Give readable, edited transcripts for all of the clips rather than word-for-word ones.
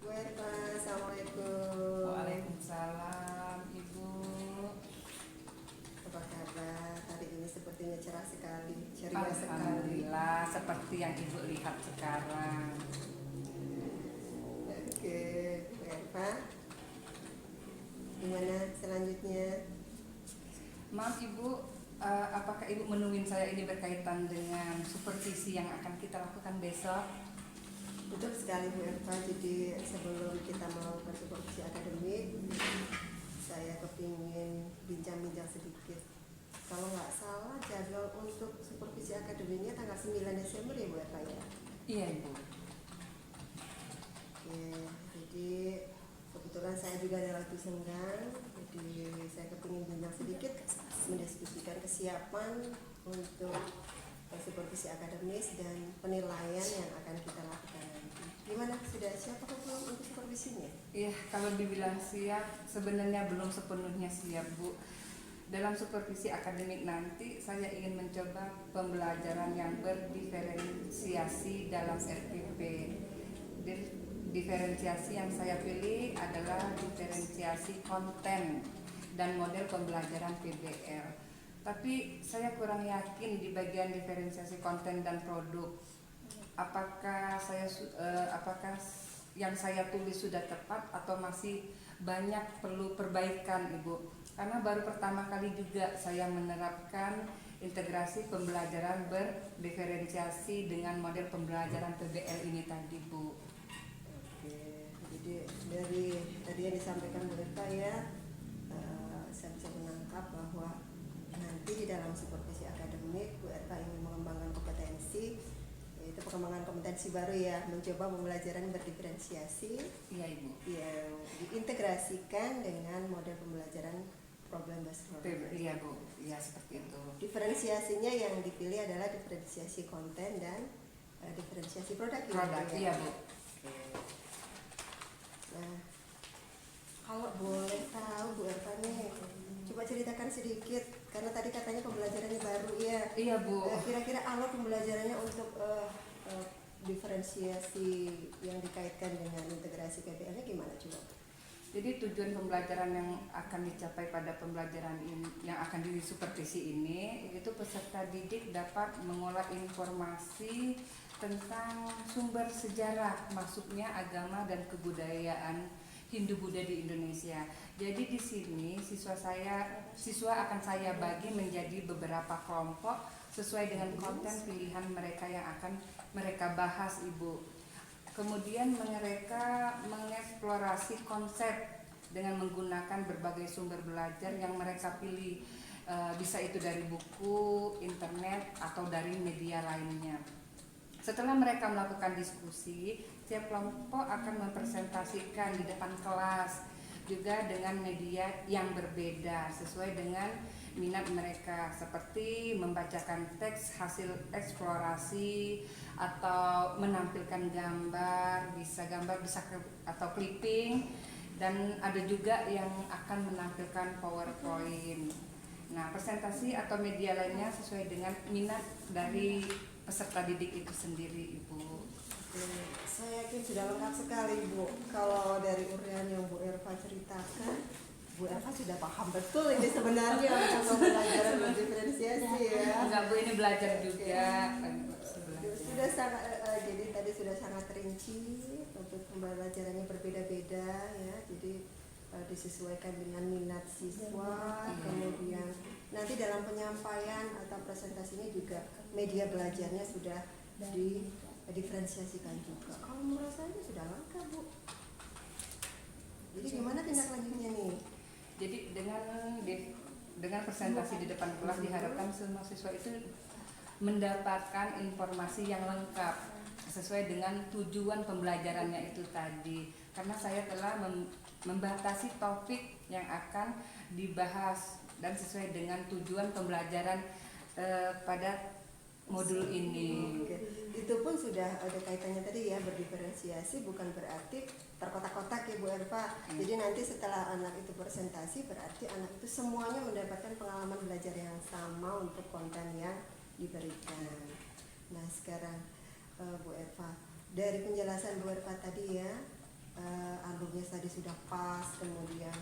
Bu Erva, Assalamualaikum. Waalaikumsalam, Ibu. Apa kabar? Hari ini sepertinya cerah sekali, ceria sekali. Alhamdulillah, seperti yang Ibu lihat sekarang. Oke, Bu Erva, gimana selanjutnya? Maaf Ibu, apakah Ibu menemuin saya ini berkaitan dengan supervisi yang akan kita lakukan besok? Betul sekali Bu Erva, jadi sebelum kita melakukan supervisi akademik, saya kepingin bincang-bincang sedikit. Kalau nggak salah jadwal untuk supervisi akademiknya tanggal 9 Desember ya Bu Erva ya? Iya Ibu. Oke, jadi kebetulan saya juga ada waktu senggang, jadi saya kepingin bincang sedikit mendiskusikan kesiapan untuk supervisi akademis dan penilaian yang akan kita lakukan nanti. Gimana, sudah siap atau belum untuk supervisinya? Iya, kalau dibilang siap, sebenarnya belum sepenuhnya siap Bu. Dalam supervisi akademik nanti, saya ingin mencoba pembelajaran yang berdiferensiasi dalam RPP. Diferensiasi yang saya pilih adalah diferensiasi konten dan model pembelajaran PBL. Tapi saya kurang yakin di bagian diferensiasi konten dan produk. Apakah yang saya tulis sudah tepat atau masih banyak perlu perbaikan Ibu? Karena baru pertama kali juga saya menerapkan integrasi pembelajaran berdiferensiasi dengan model pembelajaran PBL ini tadi Bu. Oke, jadi dari tadi yang disampaikan Bu Erva ya, saya bisa menangkap bahwa nanti di dalam supervisi akademik Bu Erva ingin mengembangkan kompetensi, yaitu pengembangan kompetensi baru ya, mencoba pembelajaran berdiferensiasi Iya Ibu. yang diintegrasikan dengan model pembelajaran problem based learning. Iya Bu, iya seperti itu. Diferensiasinya yang dipilih adalah diferensiasi konten dan diferensiasi produk. Produk, ya? iya Bu. Nah, kalau boleh tahu Bu Erva nih, coba ceritakan sedikit, karena tadi katanya pembelajarannya baru ya. Iya Bu. Kira-kira alur pembelajarannya untuk diferensiasi yang dikaitkan dengan integrasi PBL-nya gimana coba? Jadi tujuan pembelajaran yang akan dicapai pada pembelajaran ini, yang akan disupervisi ini, yaitu peserta didik dapat mengolah informasi tentang sumber sejarah masuknya agama dan kebudayaan Hindu-Buddha di Indonesia. Jadi di sini siswa akan saya bagi menjadi beberapa kelompok sesuai dengan konten pilihan mereka yang akan mereka bahas Ibu. Kemudian mereka mengeksplorasi konsep dengan menggunakan berbagai sumber belajar yang mereka pilih, bisa itu dari buku, internet, atau dari media lainnya. Setelah mereka melakukan diskusi, setiap kelompok akan mempresentasikan di depan kelas juga dengan media yang berbeda sesuai dengan minat mereka, seperti membacakan teks hasil eksplorasi atau menampilkan gambar bisa atau clipping, dan ada juga yang akan menampilkan PowerPoint. Nah, presentasi atau media lainnya sesuai dengan minat dari peserta didik itu sendiri Ibu. Saya yakin sudah lengkap sekali Bu. Kalau dari uraian yang Bu Erva ceritakan, Bu Erva sudah paham betul ini sebenarnya untuk pembelajaran berdiferensiasi ya. Enggak Bu, ini belajar juga. Sudah sangat, jadi tadi sudah sangat rinci untuk pembelajarannya berbeda-beda ya. Jadi disesuaikan dengan minat siswa. Kemudian nanti dalam penyampaian atau presentasinya juga media belajarnya sudah diferensiasikan juga. Kalau menurut saya sudah lengkap Bu. Jadi gimana tindak lanjutnya nih? Jadi dengan presentasi di depan kelas diharapkan semua siswa itu mendapatkan informasi yang lengkap sesuai dengan tujuan pembelajarannya itu tadi. Karena saya telah membatasi topik yang akan dibahas dan sesuai dengan tujuan pembelajaran pada modul ini. Oke. Itu pun sudah ada kaitannya tadi ya, berdiferensiasi bukan berarti terkotak-kotak ya Bu Erva. Jadi nanti setelah anak itu presentasi berarti anak itu semuanya mendapatkan pengalaman belajar yang sama untuk konten yang diberikan. Nah sekarang Bu Erva, dari penjelasan Bu Erva tadi ya, albumnya tadi sudah pas, kemudian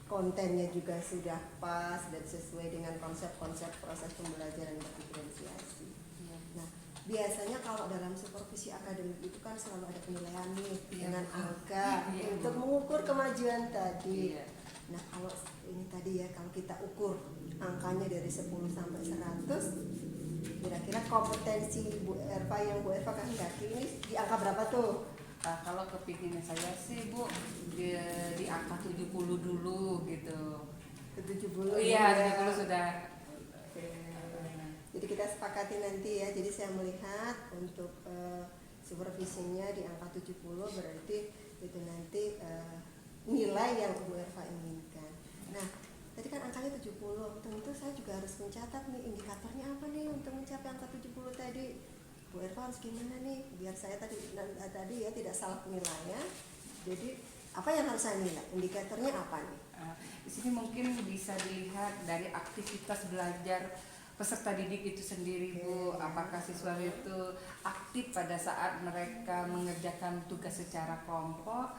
kontennya juga sudah pas dan sesuai dengan konsep-konsep proses pembelajaran berdiferensiasi. Nah, biasanya kalau dalam supervisi akademik itu kan selalu ada penilaian nih dengan angka untuk mengukur kemajuan tadi. Nah, kalau ini tadi ya, kalau kita ukur angkanya dari 10 sampai 100, kira-kira kompetensi Bu Erva yang Bu Erva kehendaki ini di angka berapa tuh? Kalau kepinginnya saya sih Bu di angka 70 dulu gitu. Ke 70 Iya, 70 sudah. Oke. Jadi kita sepakati nanti ya. Jadi saya melihat untuk supervisinya di angka 70, berarti itu nanti nilai yang Bu Erva inginkan. Nah, tadi kan angkanya 70, tentu saya juga harus mencatat nih indikatornya apa nih untuk mencapai angka 70 tadi. Bu Erva harus gimana nih biar saya tadi ya tidak salah penilaian. Jadi apa yang harus saya nilai? Indikatornya apa nih? Di sini mungkin bisa dilihat dari aktivitas belajar peserta didik itu sendiri Bu. Apakah siswa itu aktif pada saat mereka mengerjakan tugas secara kelompok,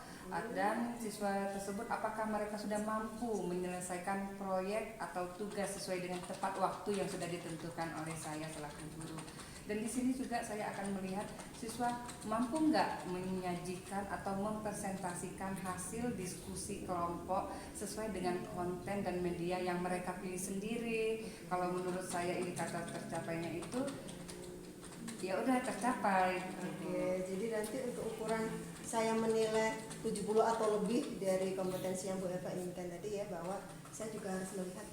dan siswa tersebut apakah mereka sudah mampu menyelesaikan proyek atau tugas sesuai dengan tepat waktu yang sudah ditentukan oleh saya selaku guru. Dan di sini juga saya akan melihat siswa mampu nggak menyajikan atau mempresentasikan hasil diskusi kelompok sesuai dengan konten dan media yang mereka pilih sendiri. Kalau menurut saya indikator tercapainya itu ya udah tercapai. Oke, jadi nanti untuk ukuran saya menilai 70 atau lebih dari kompetensi yang Bu Eva inginkan tadi ya, bahwa saya juga harus melihat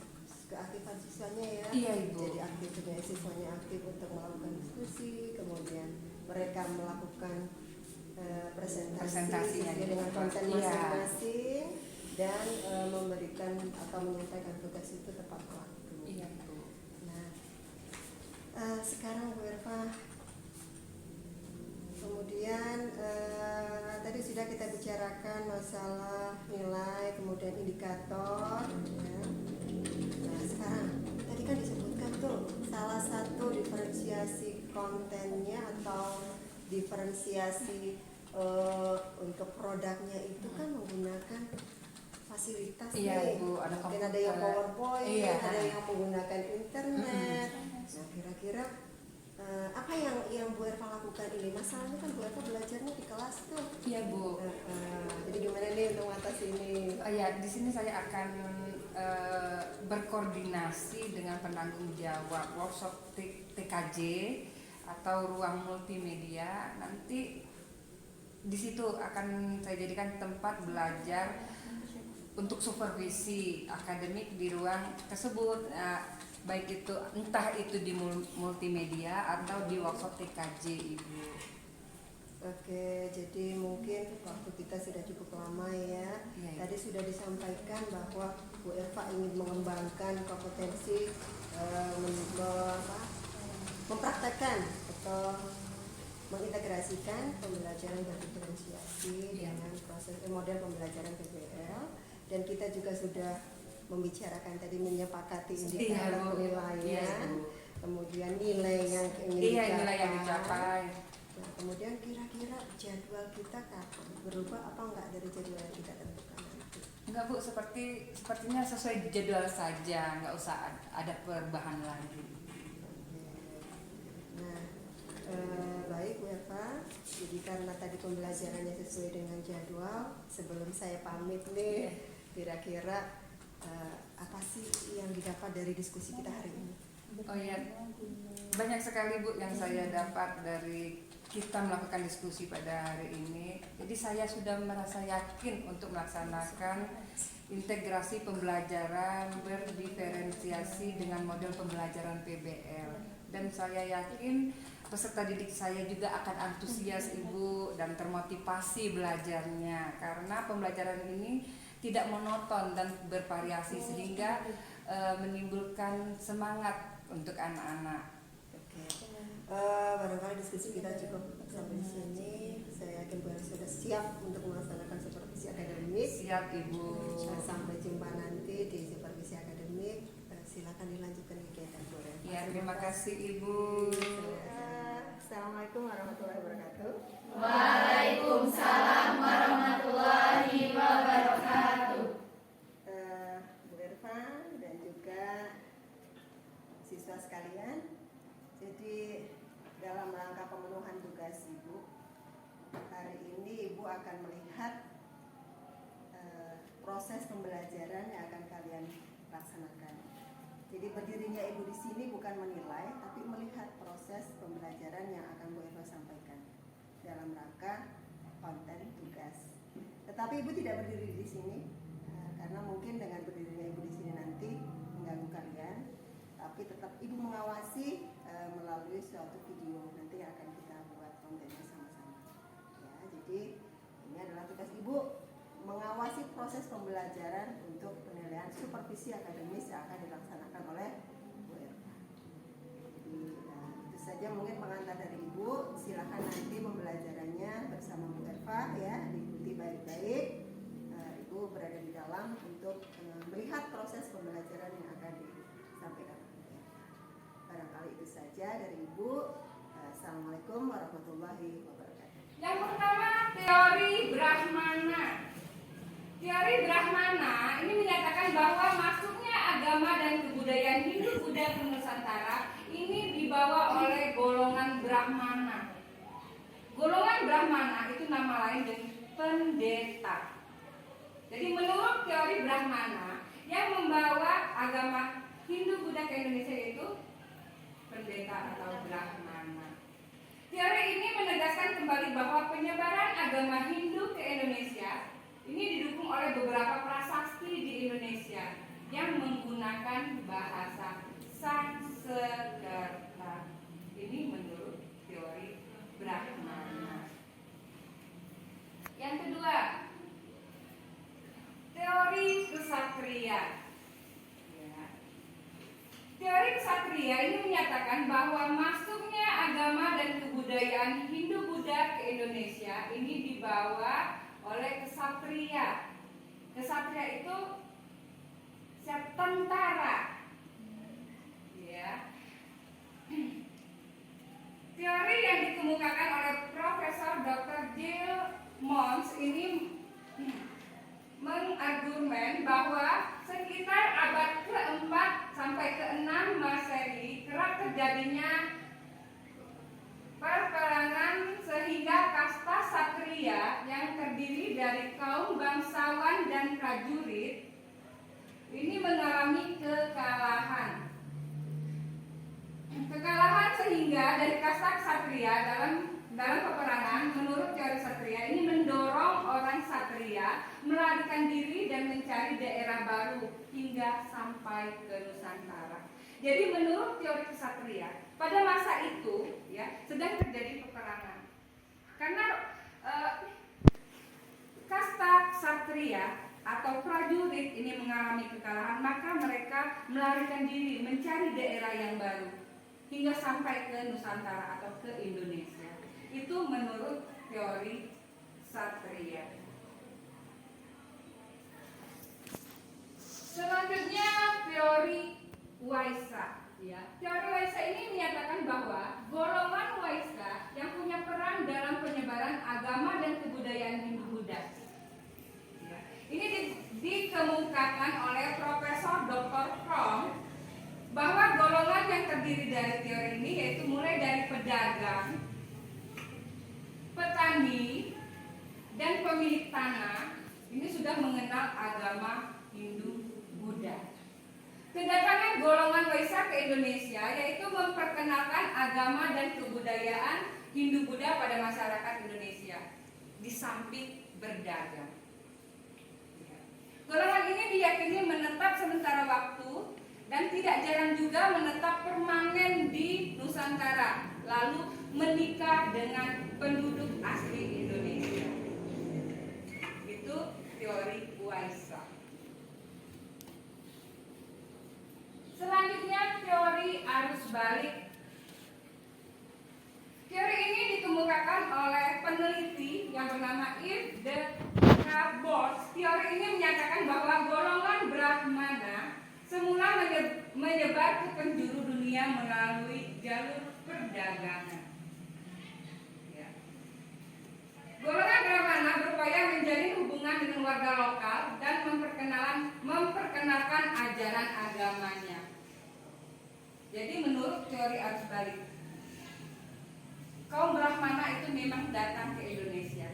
keaktifan siswanya ya. Iya Ibu. Jadi aktifnya siswanya aktif untuk melakukan diskusi, kemudian mereka melakukan presentasi sesuai dengan konten masing-masing, dan memberikan atau menyampaikan tugas itu tepat waktu. Iya Bu. Nah, sekarang Bu Erva, kemudian tadi sudah kita bicarakan masalah nilai, kemudian indikator ya. Nah, sekarang tadi kan disebutkan tuh salah satu diferensiasi kontennya atau diferensiasi untuk produknya itu kan menggunakan fasilitas Iya, nih. Bu, ada mungkin ada yang PowerPoint, iya, ada yang menggunakan internet. Nah, kira-kira apa yang Bu Erva lakukan ini? Masalahnya kan Bu Erva belajarnya di kelas tuh. Iya Bu. Jadi gimana nih untuk mengatasi ini? Ya, di sini saya akan berkoordinasi dengan penanggung jawab workshop TKJ atau ruang multimedia. Nanti di situ akan saya jadikan tempat belajar untuk supervisi akademik di ruang tersebut. Baik itu entah itu di multimedia atau di workshop TKJ Ibu. Oke, jadi mungkin waktu kita sudah cukup lama ya. Tadi sudah disampaikan bahwa Bu Erva ingin mengembangkan kompetensi mempraktekkan atau mengintegrasikan pembelajaran berdiferensiasi dengan proses model pembelajaran PBL, dan kita juga sudah membicarakan tadi menyepakati indikator penilaian, kemudian nilai yang ingin dicapai. Nah, kemudian kira-kira jadwal kita kapan? Berubah apa enggak dari jadwal yang kita tentukan nanti? Enggak Bu, sepertinya sesuai jadwal saja, nggak usah ada perubahan lagi. Nah, baik Bu Eva, jadi karena tadi pembelajarannya sesuai dengan jadwal, sebelum saya pamit nih, kira-kira apa sih yang didapat dari diskusi kita hari ini? Oh ya, banyak sekali Bu yang saya dapat dari kita melakukan diskusi pada hari ini. Jadi saya sudah merasa yakin untuk melaksanakan integrasi pembelajaran berdiferensiasi dengan model pembelajaran PBL. Dan saya yakin peserta didik saya juga akan antusias Ibu dan termotivasi belajarnya, karena pembelajaran ini tidak monoton dan bervariasi sehingga menimbulkan semangat untuk anak-anak. Oke. Barangkali diskusi kita cukup sampai di sini. Saya yakin Bu Erva sudah siap untuk melaksanakan supervisi akademik. Siap Ibu. Sampai jumpa nanti di supervisi akademik. Silakan dilanjutkan kegiatan Bu Erva. Ya, terima kasih Ibu. Assalamualaikum warahmatullahi wabarakatuh. Waalaikumsalam warahmatullahi siswa sekalian. Jadi dalam rangka pemenuhan tugas Ibu, hari ini Ibu akan melihat proses pembelajaran yang akan kalian laksanakan. Jadi berdirinya Ibu di sini bukan menilai, tapi melihat proses pembelajaran yang akan Bu Eva sampaikan dalam rangka konten tugas. Tetapi Ibu tidak berdiri di sini karena mungkin dengan berdirinya Ibu di sini nanti mengganggu kalian. Tapi tetap Ibu mengawasi melalui suatu video nanti yang akan kita buat kontennya sama-sama. Ya, jadi ini adalah tugas Ibu mengawasi proses pembelajaran untuk penilaian supervisi akademis yang akan dilaksanakan oleh Bu Eva. Jadi itu saja mungkin pengantar dari Ibu. Silakan nanti pembelajarannya bersama Bu Eva ya, diikuti baik-baik. Ibu berada di dalam untuk melihat proses pembelajaran yang akan disampaikan. Barangkali itu saja dari Ibu. Assalamualaikum warahmatullahi wabarakatuh. Yang pertama, teori Brahmana. Teori Brahmana ini menyatakan bahwa masuknya agama dan kebudayaan Hindu-Buddha ke Nusantara ini dibawa oleh golongan Brahmana. Golongan Brahmana itu nama lain dari pendeta. Jadi menurut teori Brahmana, yang membawa agama Hindu-Buddha ke Indonesia itu pendeta atau Brahmana. Teori ini menegaskan kembali bahwa penyebaran agama Hindu ke Indonesia ini didukung oleh beberapa prasasti di Indonesia yang menggunakan bahasa Sanskerta. Ini menurut teori Brahmana. Yang kedua, teori kesatria. Teori kesatria ini menyatakan bahwa masuknya agama dan kebudayaan Hindu-Buddha ke Indonesia ini dibawa oleh kesatria. Kesatria itu tentara. Ya. Teori yang dikemukakan oleh Profesor Dr. Jill Mons ini mengargumen bahwa sekitar abad ke-4 sampai ke-6 Masehi kerap terjadinya perperangan sehingga kasta Satria yang terdiri dari kaum bangsawan dan prajurit ini mengalami kekalahan. Kekalahan sehingga dari kasta Satria dalam peperangan menurut teori Satria ini mendorong orang Satria melarikan diri dan mencari daerah baru hingga sampai ke Nusantara. Jadi menurut teori kesatria pada masa itu ya sedang terjadi peperangan karena kasta Satria atau prajurit ini mengalami kekalahan, maka mereka melarikan diri mencari daerah yang baru hingga sampai ke Nusantara atau ke Indonesia. Itu menurut teori Satria. Selanjutnya teori Waisa. Ya. Teori Waisa ini menyatakan bahwa golongan Waisa yang punya peran dalam penyebaran agama dan kebudayaan Hindu-Buddha. Ya. Ini dikemukakan oleh Profesor Dr. Fromm bahwa golongan yang terdiri dari teori ini yaitu mulai dari pedagang, petani, dan pemilik tanah ini sudah mengenal agama Hindu-Buddha. Kedatangan golongan Waisa ke Indonesia yaitu memperkenalkan agama dan kebudayaan Hindu-Buddha pada masyarakat Indonesia di samping berdagang. Golongan ini diyakini menetap sementara waktu dan tidak jarang juga menetap permanen di Nusantara, lalu menikah dengan penduduk asli Indonesia. Itu teori Waisa. Selanjutnya teori arus balik. Teori ini dikemukakan oleh peneliti yang bernama Yves de Cabot. Teori ini menyatakan bahwa golongan Brahmana semula menyebar ke penjuru dunia melalui jalur perdagangan. Ya. Golongan Brahmana berupaya menjalin hubungan dengan warga lokal dan memperkenalkan ajaran agamanya. Jadi menurut teori arus balik, kaum Brahmana itu memang datang ke Indonesia.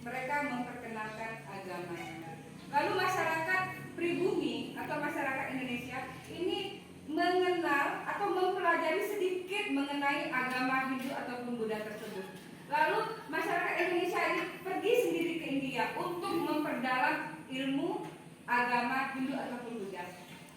Mereka memperkenalkan agamanya. Lalu masyarakat pribumi atau masyarakat Indonesia ini mengenal atau mempelajari sedikit mengenai agama Hindu ataupun Buddha tersebut. Lalu masyarakat Indonesia ini pergi sendiri ke India untuk memperdalam ilmu agama Hindu ataupun Buddha.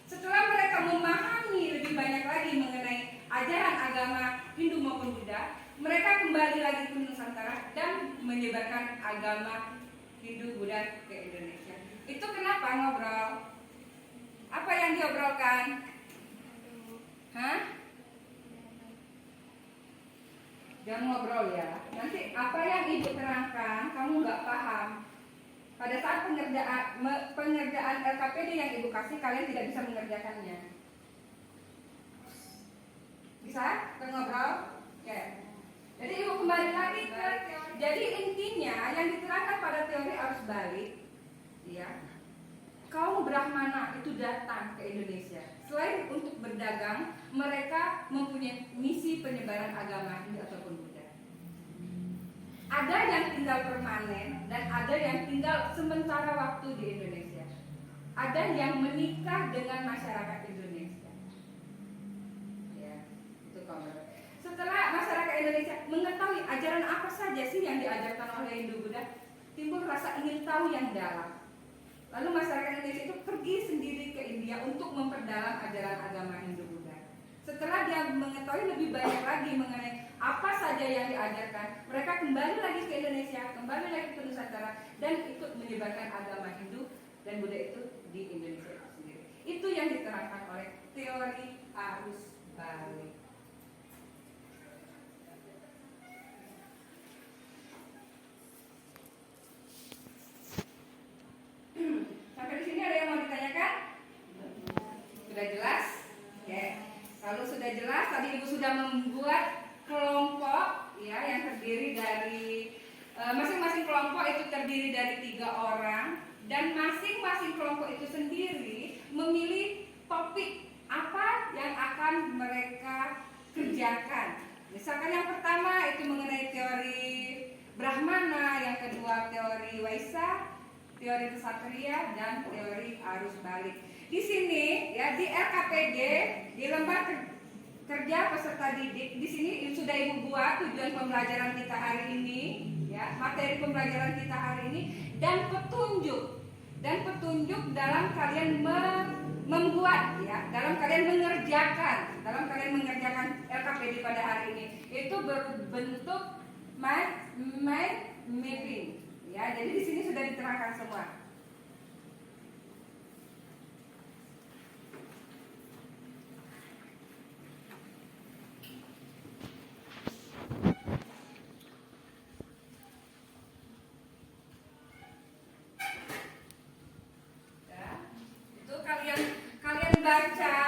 Setelah mereka memahami lebih banyak lagi mengenai ajaran agama Hindu maupun Buddha, mereka kembali lagi ke Nusantara dan menyebarkan agama Hindu Buddha ke Indonesia. Itu kenapa ngobrol? Apa yang diobrolkan? Hah? Jangan ngobrol ya. Nanti apa yang ibu terangkan kamu nggak paham. Pada saat pengerjaan LKPD yang ibu kasih, kalian tidak bisa mengerjakannya. Bisa? Kita ngobrol? Ya. Jadi ibu kembali lagi ke teori. Jadi intinya yang diterangkan pada teori arus balik, ya, kaum Brahmana itu datang ke Indonesia. Selain untuk berdagang, mereka mempunyai misi penyebaran agama Hindu ataupun Buddha. Ada yang tinggal permanen dan ada yang tinggal sementara waktu di Indonesia. Ada yang menikah dengan masyarakat Indonesia. Ya, itu kaum. Setelah masyarakat Indonesia mengetahui ajaran apa saja sih yang diajarkan oleh Hindu Buddha, timbul rasa ingin tahu yang dalam. Lalu masyarakat Indonesia itu pergi sendiri ke India untuk memperdalam ajaran agama Hindu Buddha. Setelah dia mengetahui lebih banyak lagi mengenai apa saja yang diajarkan, mereka kembali lagi ke Indonesia, kembali lagi ke Nusantara, dan ikut menyebarkan agama Hindu dan Buddha itu di Indonesia itu sendiri. Itu yang diterangkan oleh teori arus balik. Sampai di sini ada yang mau ditanyakan? Sudah jelas? Ya. Kalau sudah jelas, tadi ibu sudah membuat kelompok, ya, yang terdiri dari masing-masing kelompok itu terdiri dari 3 orang, dan masing-masing kelompok itu sendiri memilih topik apa yang akan mereka kerjakan. Misalkan yang pertama itu mengenai teori Brahmana, yang kedua teori Waisa, teori kesatria, dan teori arus balik. Di sini ya, di LKPD, di lembar kerja peserta didik, di sini sudah ibu buat tujuan pembelajaran kita hari ini, ya, materi pembelajaran kita hari ini, dan petunjuk dalam kalian membuat, ya, dalam kalian mengerjakan LKPD pada hari ini, itu berbentuk mind mapping. Ya, jadi di sini sudah diterangkan semua. Ya, itu kalian baca,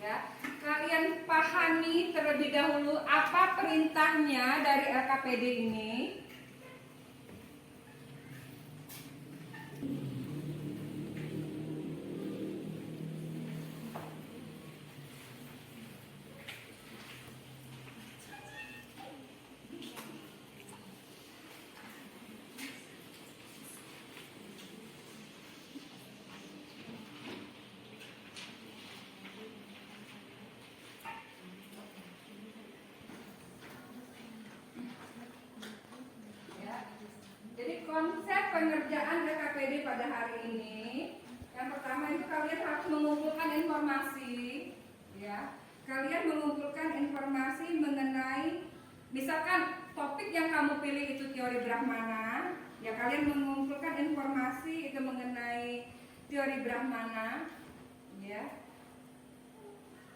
ya, kalian pahami terlebih dahulu apa perintahnya dari LKPD ini. Jadi konsep pengerjaan LKPD pada hari ini, yang pertama itu kalian harus mengumpulkan informasi, ya. Kalian mengumpulkan informasi mengenai, misalkan topik yang kamu pilih itu teori Brahmana, ya, kalian mengumpulkan informasi itu mengenai teori Brahmana, ya.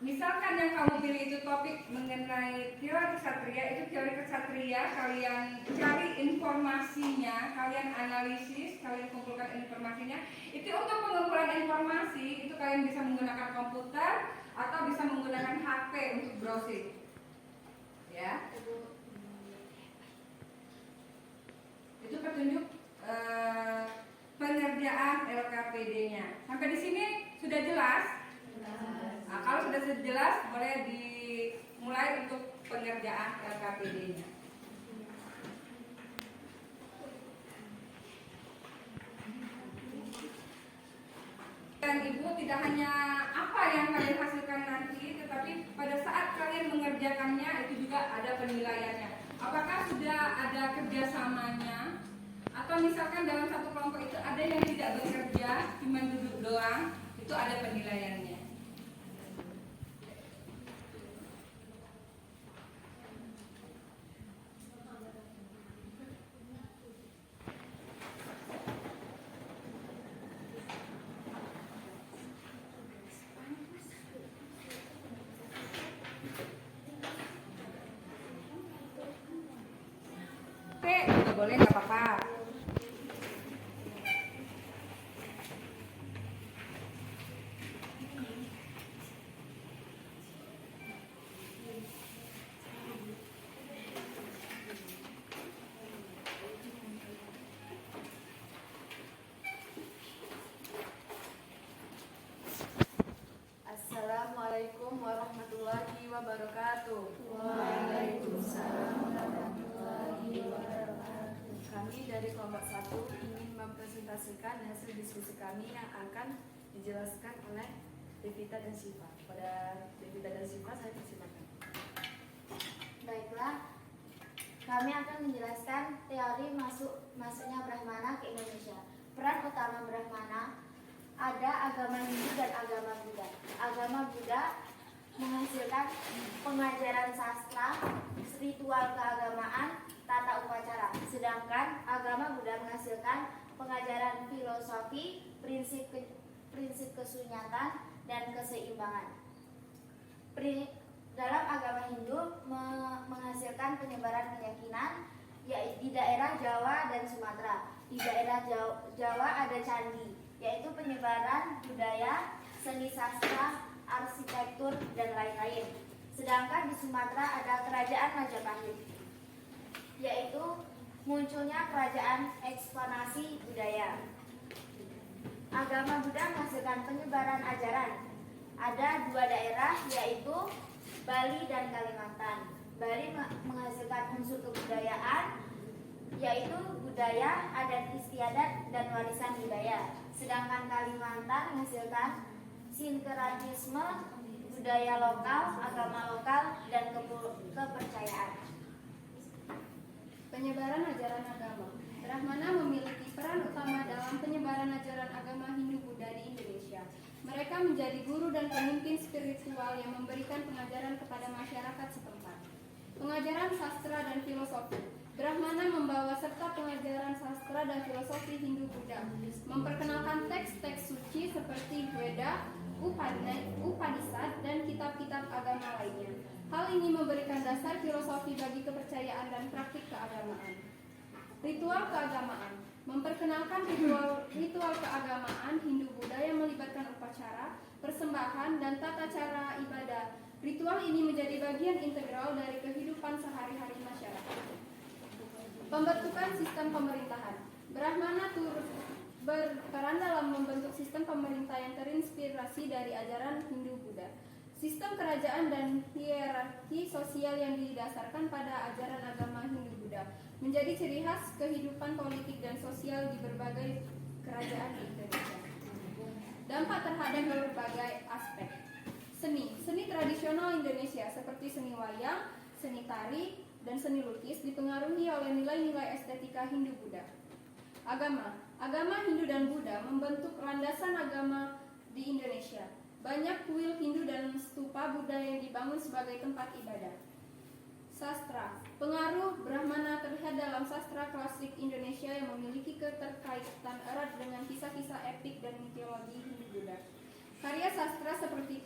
Misalkan yang kamu pilih itu topik mengenai teori kesatria, itu teori kesatria, kalian cari informasinya, kalian analisis, kalian kumpulkan informasinya. Itu untuk pengumpulan informasi, itu kalian bisa menggunakan komputer atau bisa menggunakan HP untuk browsing. Ya. Itu petunjuk pengerjaan LKPD-nya. Sampai di sini sudah jelas? Nah, kalau sudah jelas, boleh dimulai untuk pengerjaan LKPD-nya. Dan Ibu, tidak hanya apa yang kalian hasilkan nanti, tetapi pada saat kalian mengerjakannya itu juga ada penilaiannya. Apakah sudah ada kerjasamanya? Atau misalkan dalam satu kelompok itu ada yang tidak bekerja, cuma duduk doang, itu ada penilaiannya. Oke, juga boleh, nggak apa-apa. Assalamualaikum warahmatullahi wabarakatuh. Waalaikumsalam warahmatullahi wabarakatuh. Kami dari kelompok 1 ingin mempresentasikan hasil diskusi kami yang akan dijelaskan oleh Devita dan Syifa. Pada Devita dan Syifa saya persilakan. Baiklah, kami akan menjelaskan teori masuknya Brahmana ke Indonesia. Peran utama Brahmana ada agama Hindu dan agama Buddha. Agama Buddha menghasilkan pengajaran sastra, ritual keagamaan, tata upacara. Sedangkan agama Buddha menghasilkan pengajaran filosofi, prinsip kesunyatan, dan keseimbangan. Dalam agama Hindu menghasilkan penyebaran keyakinan yaitu di daerah Jawa dan Sumatera. Di daerah Jawa ada candi, yaitu penyebaran budaya, seni sastra, arsitektur, dan lain-lain. Sedangkan di Sumatera ada kerajaan Majapahit, yaitu munculnya kerajaan ekspansi budaya. Agama Buddha menghasilkan penyebaran ajaran. Ada 2 daerah, yaitu Bali dan Kalimantan. Bali menghasilkan unsur kebudayaan, yaitu budaya, adat istiadat, dan warisan budaya. Sedangkan Kalimantan menghasilkan sinkretisme, budaya lokal, agama lokal, dan kepercayaan. Penyebaran ajaran agama. Brahmana memiliki peran utama dalam penyebaran ajaran agama Hindu-Buddha di Indonesia. Mereka menjadi guru dan pemimpin spiritual yang memberikan pengajaran kepada masyarakat setempat. Pengajaran sastra dan filosofi. Brahmana membawa serta pengajaran sastra dan filosofi Hindu-Buddha, memperkenalkan teks-teks suci seperti Veda, Upanishad, dan kitab-kitab agama lainnya. Hal ini memberikan dasar filosofi bagi kepercayaan dan praktik keagamaan. Ritual keagamaan memperkenalkan ritual keagamaan Hindu-Buddha yang melibatkan upacara, persembahan, dan tata cara ibadah. Ritual ini menjadi bagian integral dari kehidupan sehari-hari masyarakat. Pembentukan sistem pemerintahan. Brahmana turut berperan dalam membentuk sistem pemerintah yang terinspirasi dari ajaran Hindu-Buddha. Sistem kerajaan dan hierarki sosial yang didasarkan pada ajaran agama Hindu-Buddha menjadi ciri khas kehidupan politik dan sosial di berbagai kerajaan di Indonesia. Dampak terhadap berbagai aspek. Seni tradisional Indonesia seperti seni wayang, seni tari, dan seni lukis dipengaruhi oleh nilai-nilai estetika Hindu-Buddha. Agama Hindu dan Buddha membentuk landasan agama di Indonesia. Banyak kuil Hindu dan stupa Buddha yang dibangun sebagai tempat ibadah. Sastra. Pengaruh Brahmana terlihat dalam sastra klasik Indonesia yang memiliki keterkaitan erat dengan kisah-kisah epik dan mitologi Hindu-Buddha. Karya sastra seperti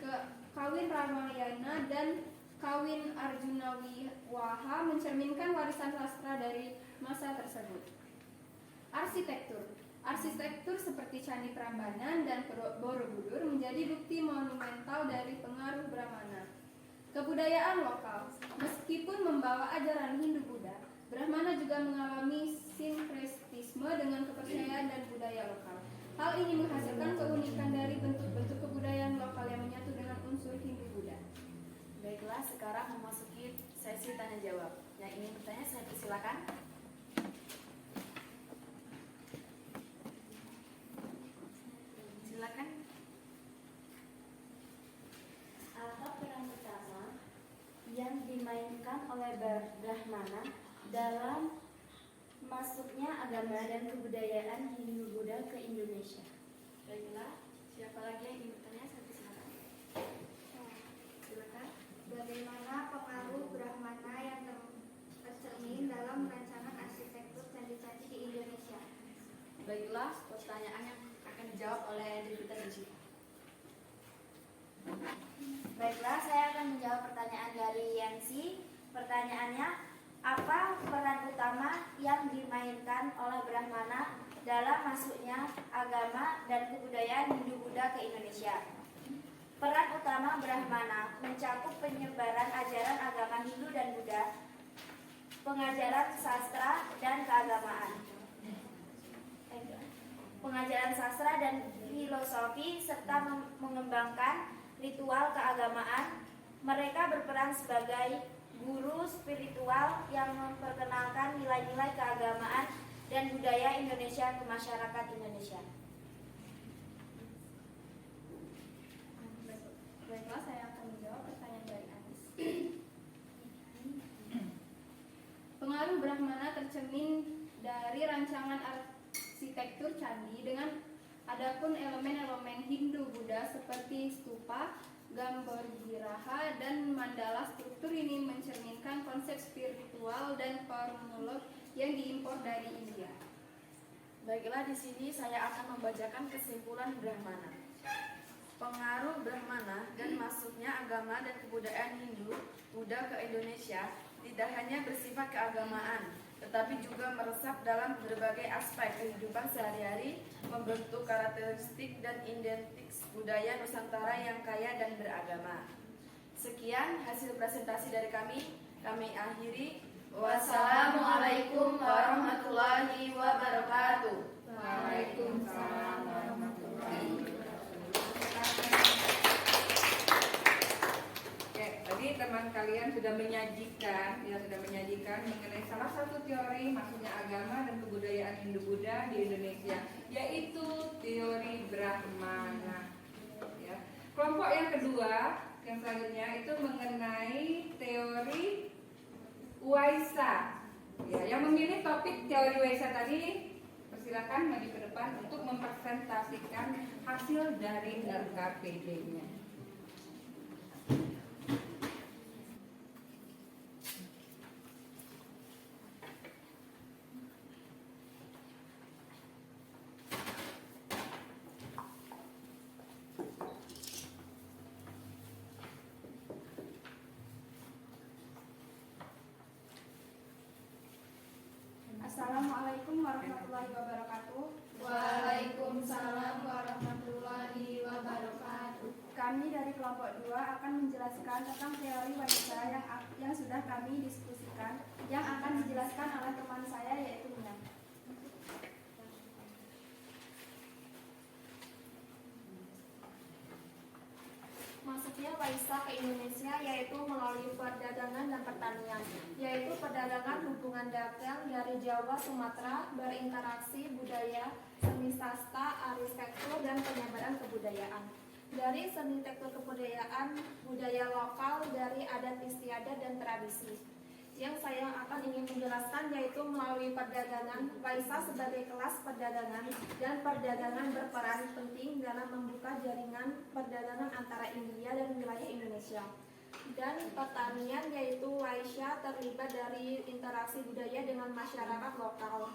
Kawin Ramayana dan Kawin Arjuna Wiwaha mencerminkan warisan sastra dari masa tersebut. Arsitektur seperti Candi Prambanan dan Borobudur menjadi bukti monumental dari pengaruh Brahmana. Kebudayaan lokal. Meskipun membawa ajaran Hindu-Buddha, Brahmana juga mengalami sinkretisme dengan kepercayaan dan budaya lokal. Hal ini menghasilkan keunikan dari bentuk-bentuk kebudayaan lokal yang menyatu dengan unsur Hindu Silakan. Silakan. Apa peran utama yang dimainkan oleh Brahmana dalam masuknya agama dan kebudayaan Hindu-Buddha ke Indonesia? Baiklah, siapa lagi yang ingin bertanya? Silakan. Silakan. Bagaimana pengaruh Brahmana yang tercermin dalam rancangan arsitektur candi-candi di Indonesia? Baiklah, pertanyaan yang akan dijawab oleh Devita dan Syifa. Baiklah, saya akan menjawab pertanyaan dari Yansi. Pertanyaannya, apa peran utama yang dimainkan oleh Brahmana dalam masuknya agama dan kebudayaan Hindu-Buddha ke Indonesia? Peran utama Brahmana mencakup penyebaran ajaran agama Hindu dan Buddha, pengajaran sastra dan keagamaan, pengajaran sastra dan filosofi, serta mengembangkan ritual keagamaan. Mereka berperan sebagai guru spiritual yang memperkenalkan nilai-nilai keagamaan dan budaya Indonesia ke masyarakat Indonesia. Baiklah, saya akan menjawab pertanyaan dari Anis. Pengaruh Brahmana tercermin dari rancangan arsitektur candi dengan adapun elemen-elemen Hindu-Buddha seperti stupa, gambar giraha, dan mandala. Struktur ini mencerminkan konsep spiritual dan formula yang diimpor dari India. Baiklah, di sini saya akan membacakan kesimpulan Brahmana. Pengaruh Brahmana dan masuknya agama dan kebudayaan Hindu-Buddha ke Indonesia tidak hanya bersifat keagamaan, tetapi juga meresap dalam berbagai aspek kehidupan sehari-hari, membentuk karakteristik dan identitas budaya Nusantara yang kaya dan beragama. Sekian hasil presentasi dari kami akhiri. Wassalamualaikum warahmatullahi wabarakatuh. Waalaikumsalam warahmatullahi wabarakatuh. Oke, tadi teman kalian sudah menyajikan mengenai salah satu teori masuknya agama dan kebudayaan Hindu-Buddha di Indonesia, yaitu teori Brahmana. Ya. Kelompok yang kedua, yang selanjutnya itu mengenai teori Waisa. Ya, yang memilih topik teori Waisa tadi, persilakan maju ke depan untuk mempresentasikan hasil dari LKPD-nya. Assalamualaikum warahmatullahi wabarakatuh. Waalaikumsalam warahmatullahi wabarakatuh. Kami dari kelompok 2 akan menjelaskan tentang teori Waisa yang sudah kami diskusikan, yang akan dijelaskan oleh teman saya yaitu Mina. Masuknya Waisa ke Indonesia yaitu melalui perdagangan dan pertanian, yaitu perdagangan hubungan dagang dari Jawa, Sumatera, berinteraksi budaya, seni sastra, arsitektur, dan penyebaran kebudayaan. Dari seni tektur kebudayaan, budaya lokal, dari adat istiadat dan tradisi. Yang saya akan ingin menjelaskan yaitu melalui perdagangan, Waisa sebagai kelas perdagangan dan perdagangan berperan penting dalam membuka jaringan perdagangan antara India dan wilayah Indonesia. Dan pertanian yaitu Waisa terlibat dari interaksi budaya dengan masyarakat lokal.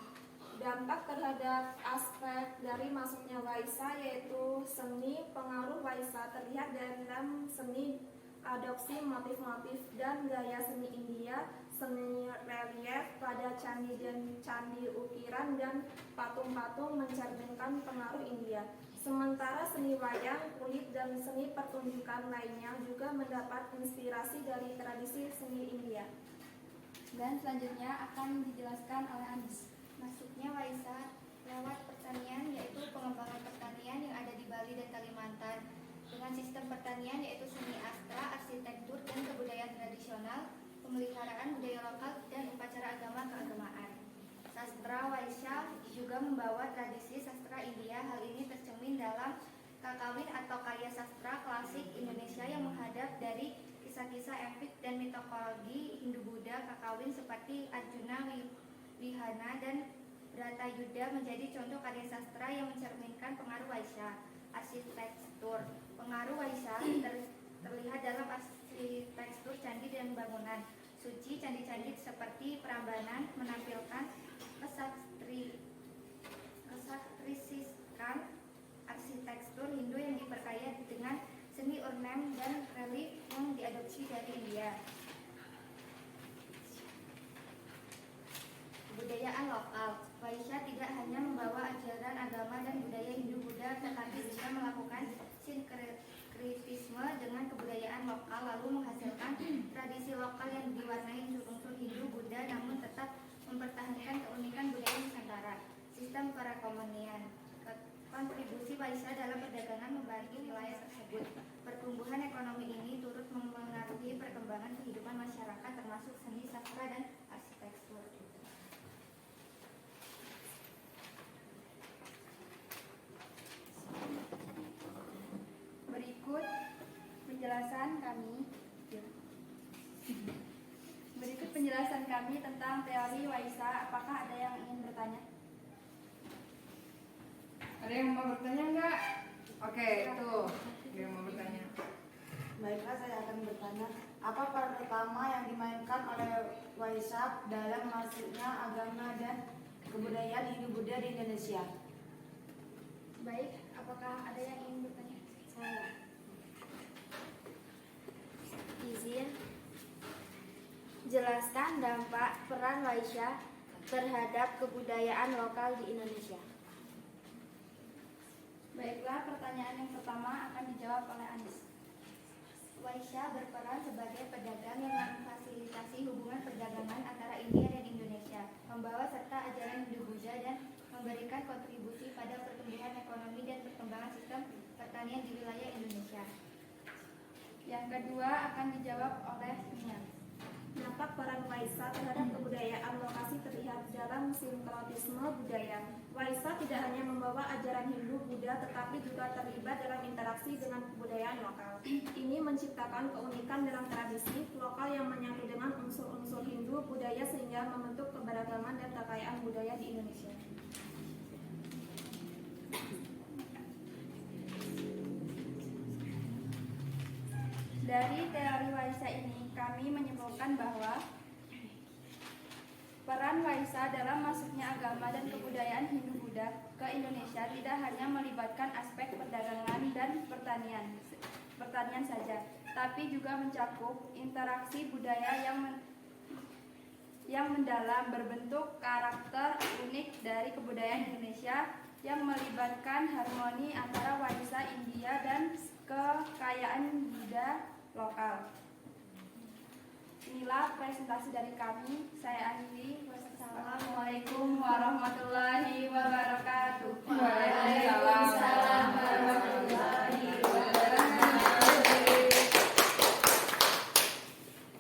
Dampak terhadap aspek dari masuknya Waisa yaitu seni. Pengaruh Waisa terlihat dalam seni adopsi motif-motif dan gaya seni India, seni relief pada candi dan candi ukiran dan patung-patung mencerminkan pengaruh India. Sementara seni wayang kulit dan seni pertunjukan lainnya juga mendapat inspirasi dari tradisi seni India. Dan selanjutnya akan dijelaskan oleh Anis. Masuknya Waisa lewat pertanian yaitu pengembangan pertanian yang ada di Bali dan Kalimantan dengan sistem pertanian yaitu seni astra, arsitektur, dan kebudayaan tradisional, pemeliharaan budaya lokal, dan upacara agama keagamaan. Sastra Waisya juga membawa tradisi sastra India. Hal ini tercermin dalam Kakawin atau karya sastra klasik Indonesia yang menghadap dari kisah-kisah epik dan mitologi Hindu-Buddha. Kakawin seperti Arjuna Wihana dan Bratayuda menjadi contoh karya sastra yang mencerminkan pengaruh Waisya. Arsitektur. Pengaruh Waisya terlihat dalam arsitektur candi dan bangunan suci. Candi-candi seperti Prambanan menampilkan kesatrisikan arsitektur Hindu yang diperkaya dengan seni ornamen dan relief yang diadopsi dari India. Kebudayaan lokal. Waisya tidak hanya membawa ajaran agama dan budaya Hindu-Buddha, tetapi juga melakukan sinkretisme dengan kebudayaan lokal, lalu menghasilkan tradisi lokal yang diwarnai unsur-unsur Hindu-Buddha namun tetap mempertahankan keunikan budaya Nusantara. Sistem perekonomian. Kontribusi Waisya dalam perdagangan membantu wilayah tersebut. Pertumbuhan ekonomi ini turut memengaruhi perkembangan kehidupan masyarakat termasuk seni, sastra, dan arsitektur. Berikut penjelasan kami tentang teori Waisya. Apakah ada yang ingin bertanya? Ada yang mau bertanya enggak? Oke, tuh. Ada yang mau bertanya. Baiklah, saya akan bertanya, apa peran utama yang dimainkan oleh Waisya dalam masuknya agama dan kebudayaan Hindu-Buddha di Indonesia? Baik, apakah ada yang ingin bertanya? Saya izin jelaskan dampak peran Waisya terhadap kebudayaan lokal di Indonesia. Baiklah, pertanyaan yang pertama akan dijawab oleh Anis. Waisya berperan sebagai pedagang yang memfasilitasi hubungan perdagangan antara India dan Indonesia, membawa serta ajaran Hindu-Buddha dan memberikan kontribusi pada pertumbuhan ekonomi dan perkembangan sistem pertanian di wilayah Indonesia. Yang kedua akan dijawab oleh Nia. Dampak peran Waisya terhadap kebudayaan lokasi terlihat dalam sinkretisme budaya. Waisya tidak hanya membawa ajaran Hindu-Buddha tetapi juga terlibat dalam interaksi dengan kebudayaan lokal. Ini menciptakan keunikan dalam tradisi lokal yang menyatu dengan unsur-unsur Hindu budaya sehingga membentuk keberagaman dan kekayaan budaya di Indonesia. Dari teori Waisya ini, kami menyimpulkan bahwa peran Waisya dalam masuknya agama dan kebudayaan Hindu-Buddha ke Indonesia tidak hanya melibatkan aspek perdagangan dan pertanian saja, tapi juga mencakup interaksi budaya yang mendalam, berbentuk karakter unik dari kebudayaan Indonesia yang melibatkan harmoni antara Waisya India dan kekayaan Buddha lokal. Inilah presentasi dari kami. Saya akhiri. Wassalamualaikum warahmatullahi wabarakatuh. Waalaikumsalam warahmatullahi wabarakatuh.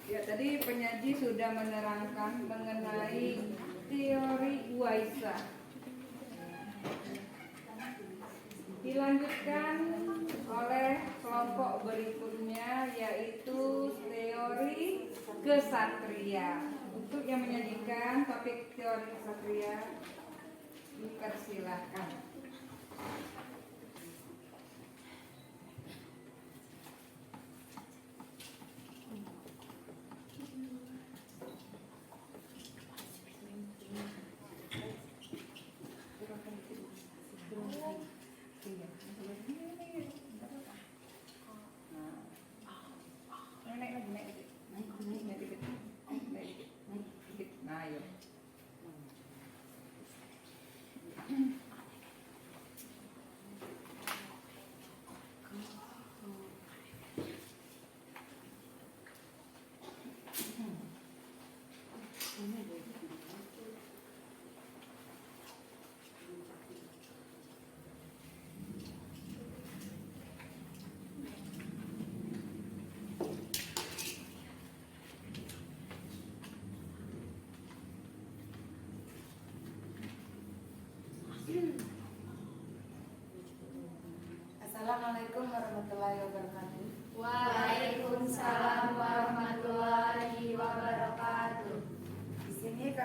Ya, tadi penyaji sudah menerangkan mengenai teori Waisya. Dilanjutkan oleh kelompok berikutnya yaitu teori kesatria. Untuk yang menyajikan topik teori kesatria dipersilahkan.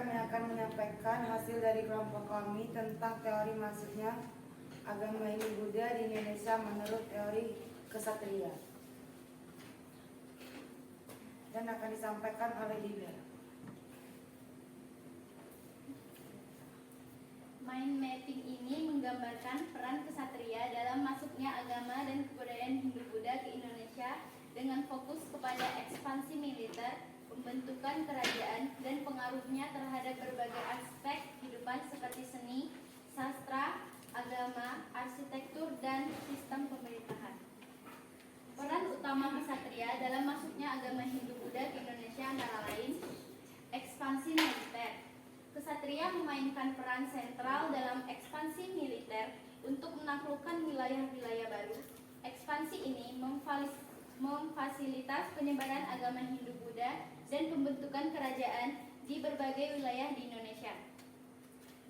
kami akan menyampaikan hasil dari kelompok kami tentang teori masuknya agama Hindu-Buddha di Indonesia menurut teori kesatria. Dan akan disampaikan oleh Dida. Mind mapping ini menggambarkan peran kesatria dalam masuknya agama dan kebudayaan Hindu-Buddha ke Indonesia dengan fokus kepada ekspansi militer, pembentukan kerajaan, dan pengaruhnya terhadap berbagai aspek kehidupan seperti seni, sastra, agama, arsitektur, dan sistem pemerintahan. Peran utama kesatria dalam masuknya agama Hindu-Buddha ke Indonesia antara lain ekspansi militer. Kesatria memainkan peran sentral dalam ekspansi militer untuk menaklukkan wilayah-wilayah baru. Ekspansi ini memfasilitas penyebaran agama Hindu-Buddha dan pembentukan kerajaan di berbagai wilayah di Indonesia.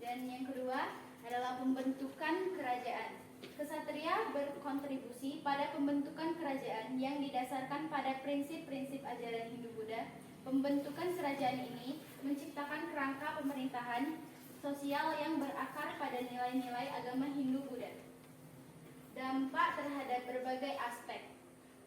Dan yang kedua adalah pembentukan kerajaan. Kesatria berkontribusi pada pembentukan kerajaan yang didasarkan pada prinsip-prinsip ajaran Hindu-Buddha. Pembentukan kerajaan ini menciptakan kerangka pemerintahan sosial yang berakar pada nilai-nilai agama Hindu-Buddha. Dampak terhadap berbagai aspek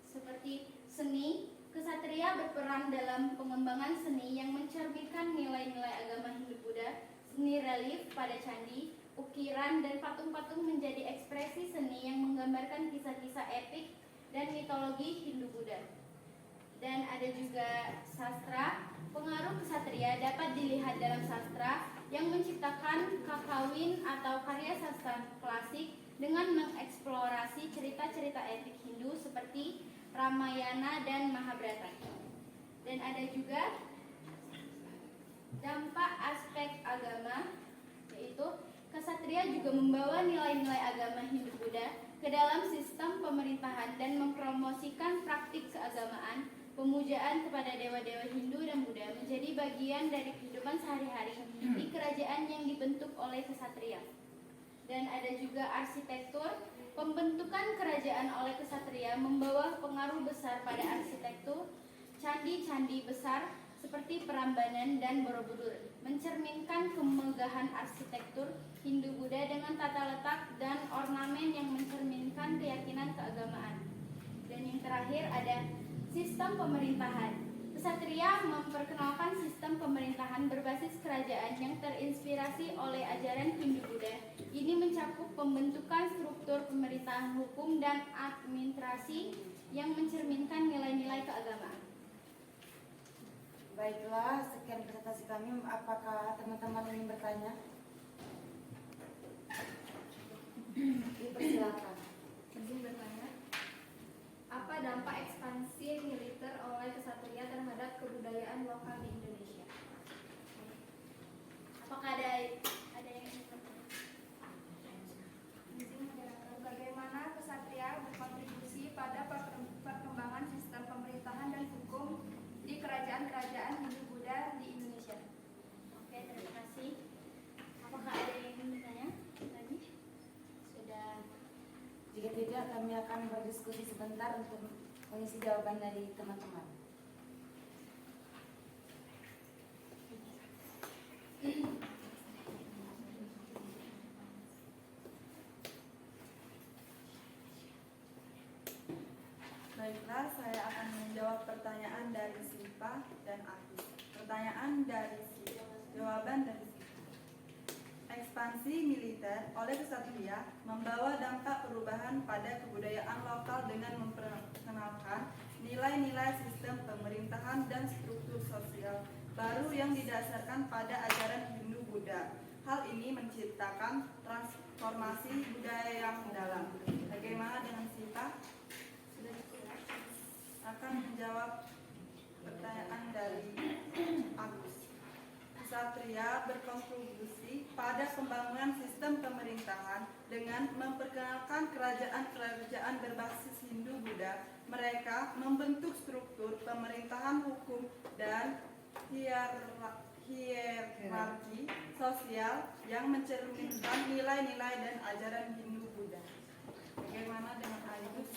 seperti seni, kesatria berperan dalam pengembangan seni yang mencerminkan nilai-nilai agama Hindu-Buddha. Seni relief pada candi, ukiran, dan patung-patung menjadi ekspresi seni yang menggambarkan kisah-kisah epik dan mitologi Hindu-Buddha. Dan ada juga sastra. Pengaruh kesatria dapat dilihat dalam sastra yang menciptakan kakawin atau karya sastra klasik dengan mengeksplorasi cerita-cerita epik Hindu seperti Ramayana dan Mahabharata. Dan ada juga dampak aspek agama, yaitu kesatria juga membawa nilai-nilai agama Hindu-Buddha ke dalam sistem pemerintahan dan mempromosikan praktik keagamaan. Pemujaan kepada dewa-dewa Hindu dan Buddha menjadi bagian dari kehidupan sehari-hari di kerajaan yang dibentuk oleh kesatria. Dan ada juga arsitektur. Pembentukan kerajaan oleh kesatria membawa pengaruh besar pada arsitektur. Candi-candi besar seperti Prambanan dan Borobudur mencerminkan kemegahan arsitektur Hindu-Buddha dengan tata letak dan ornamen yang mencerminkan keyakinan keagamaan. Dan yang terakhir ada sistem pemerintahan. Kesatria memperkenalkan sistem pemerintahan berbasis kerajaan yang terinspirasi oleh ajaran Hindu-Buddha. Ini mencakup pembentukan struktur pemerintahan hukum dan administrasi yang mencerminkan nilai-nilai keagamaan. Baiklah, sekian presentasi kami. Apakah teman-teman ingin bertanya? Dipersilakan. Izin bertanya, apa dampak ekspansi militer oleh kesatria terhadap kebudayaan lokal di Indonesia? Apakah ada yang ingin bertanya? Izin menjelaskan bagaimana kesatria berkontribusi pada perkembangan sistem pemerintahan dan hukum di kerajaan-kerajaan Hindu-Buddha di Indonesia. Oke, terima kasih. Apakah ada yang ingin bertanya lagi? Sudah. Jika tidak, kami akan berdiskusi sebentar untuk mengisi jawaban dari teman-teman. Baiklah, saya akan menjawab pertanyaan dari Sipa dan Agus. Pertanyaan dari Sipa, jawaban dari Sipa. Ekspansi militer oleh kesatria membawa dampak perubahan pada kebudayaan lokal dengan memperkenalkan nilai-nilai sistem pemerintahan dan struktur sosial baru yang didasarkan pada ajaran Hindu-Buddha. Hal ini menciptakan transformasi budaya yang dalam. Bagaimana dengan Sipa? Akan menjawab pertanyaan dari Agus. Kesatria berkontribusi pada pembangunan sistem pemerintahan dengan memperkenalkan kerajaan-kerajaan berbasis Hindu-Buddha. Mereka membentuk struktur pemerintahan hukum dan hierarki sosial yang mencerminkan nilai-nilai dan ajaran Hindu-Buddha. Bagaimana dengan Agus?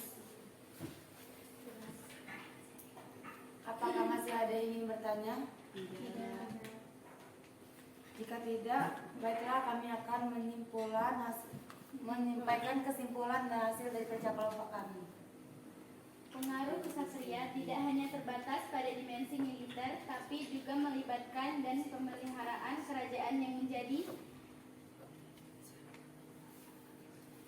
Apakah masih ada yang ingin bertanya? Jika tidak, baiklah kami akan menyampaikan kesimpulan dan hasil dari kerja kelompok kami. Pengaruh kesatria tidak hanya terbatas pada dimensi militer, tapi juga melibatkan dan pemeliharaan kerajaan yang menjadi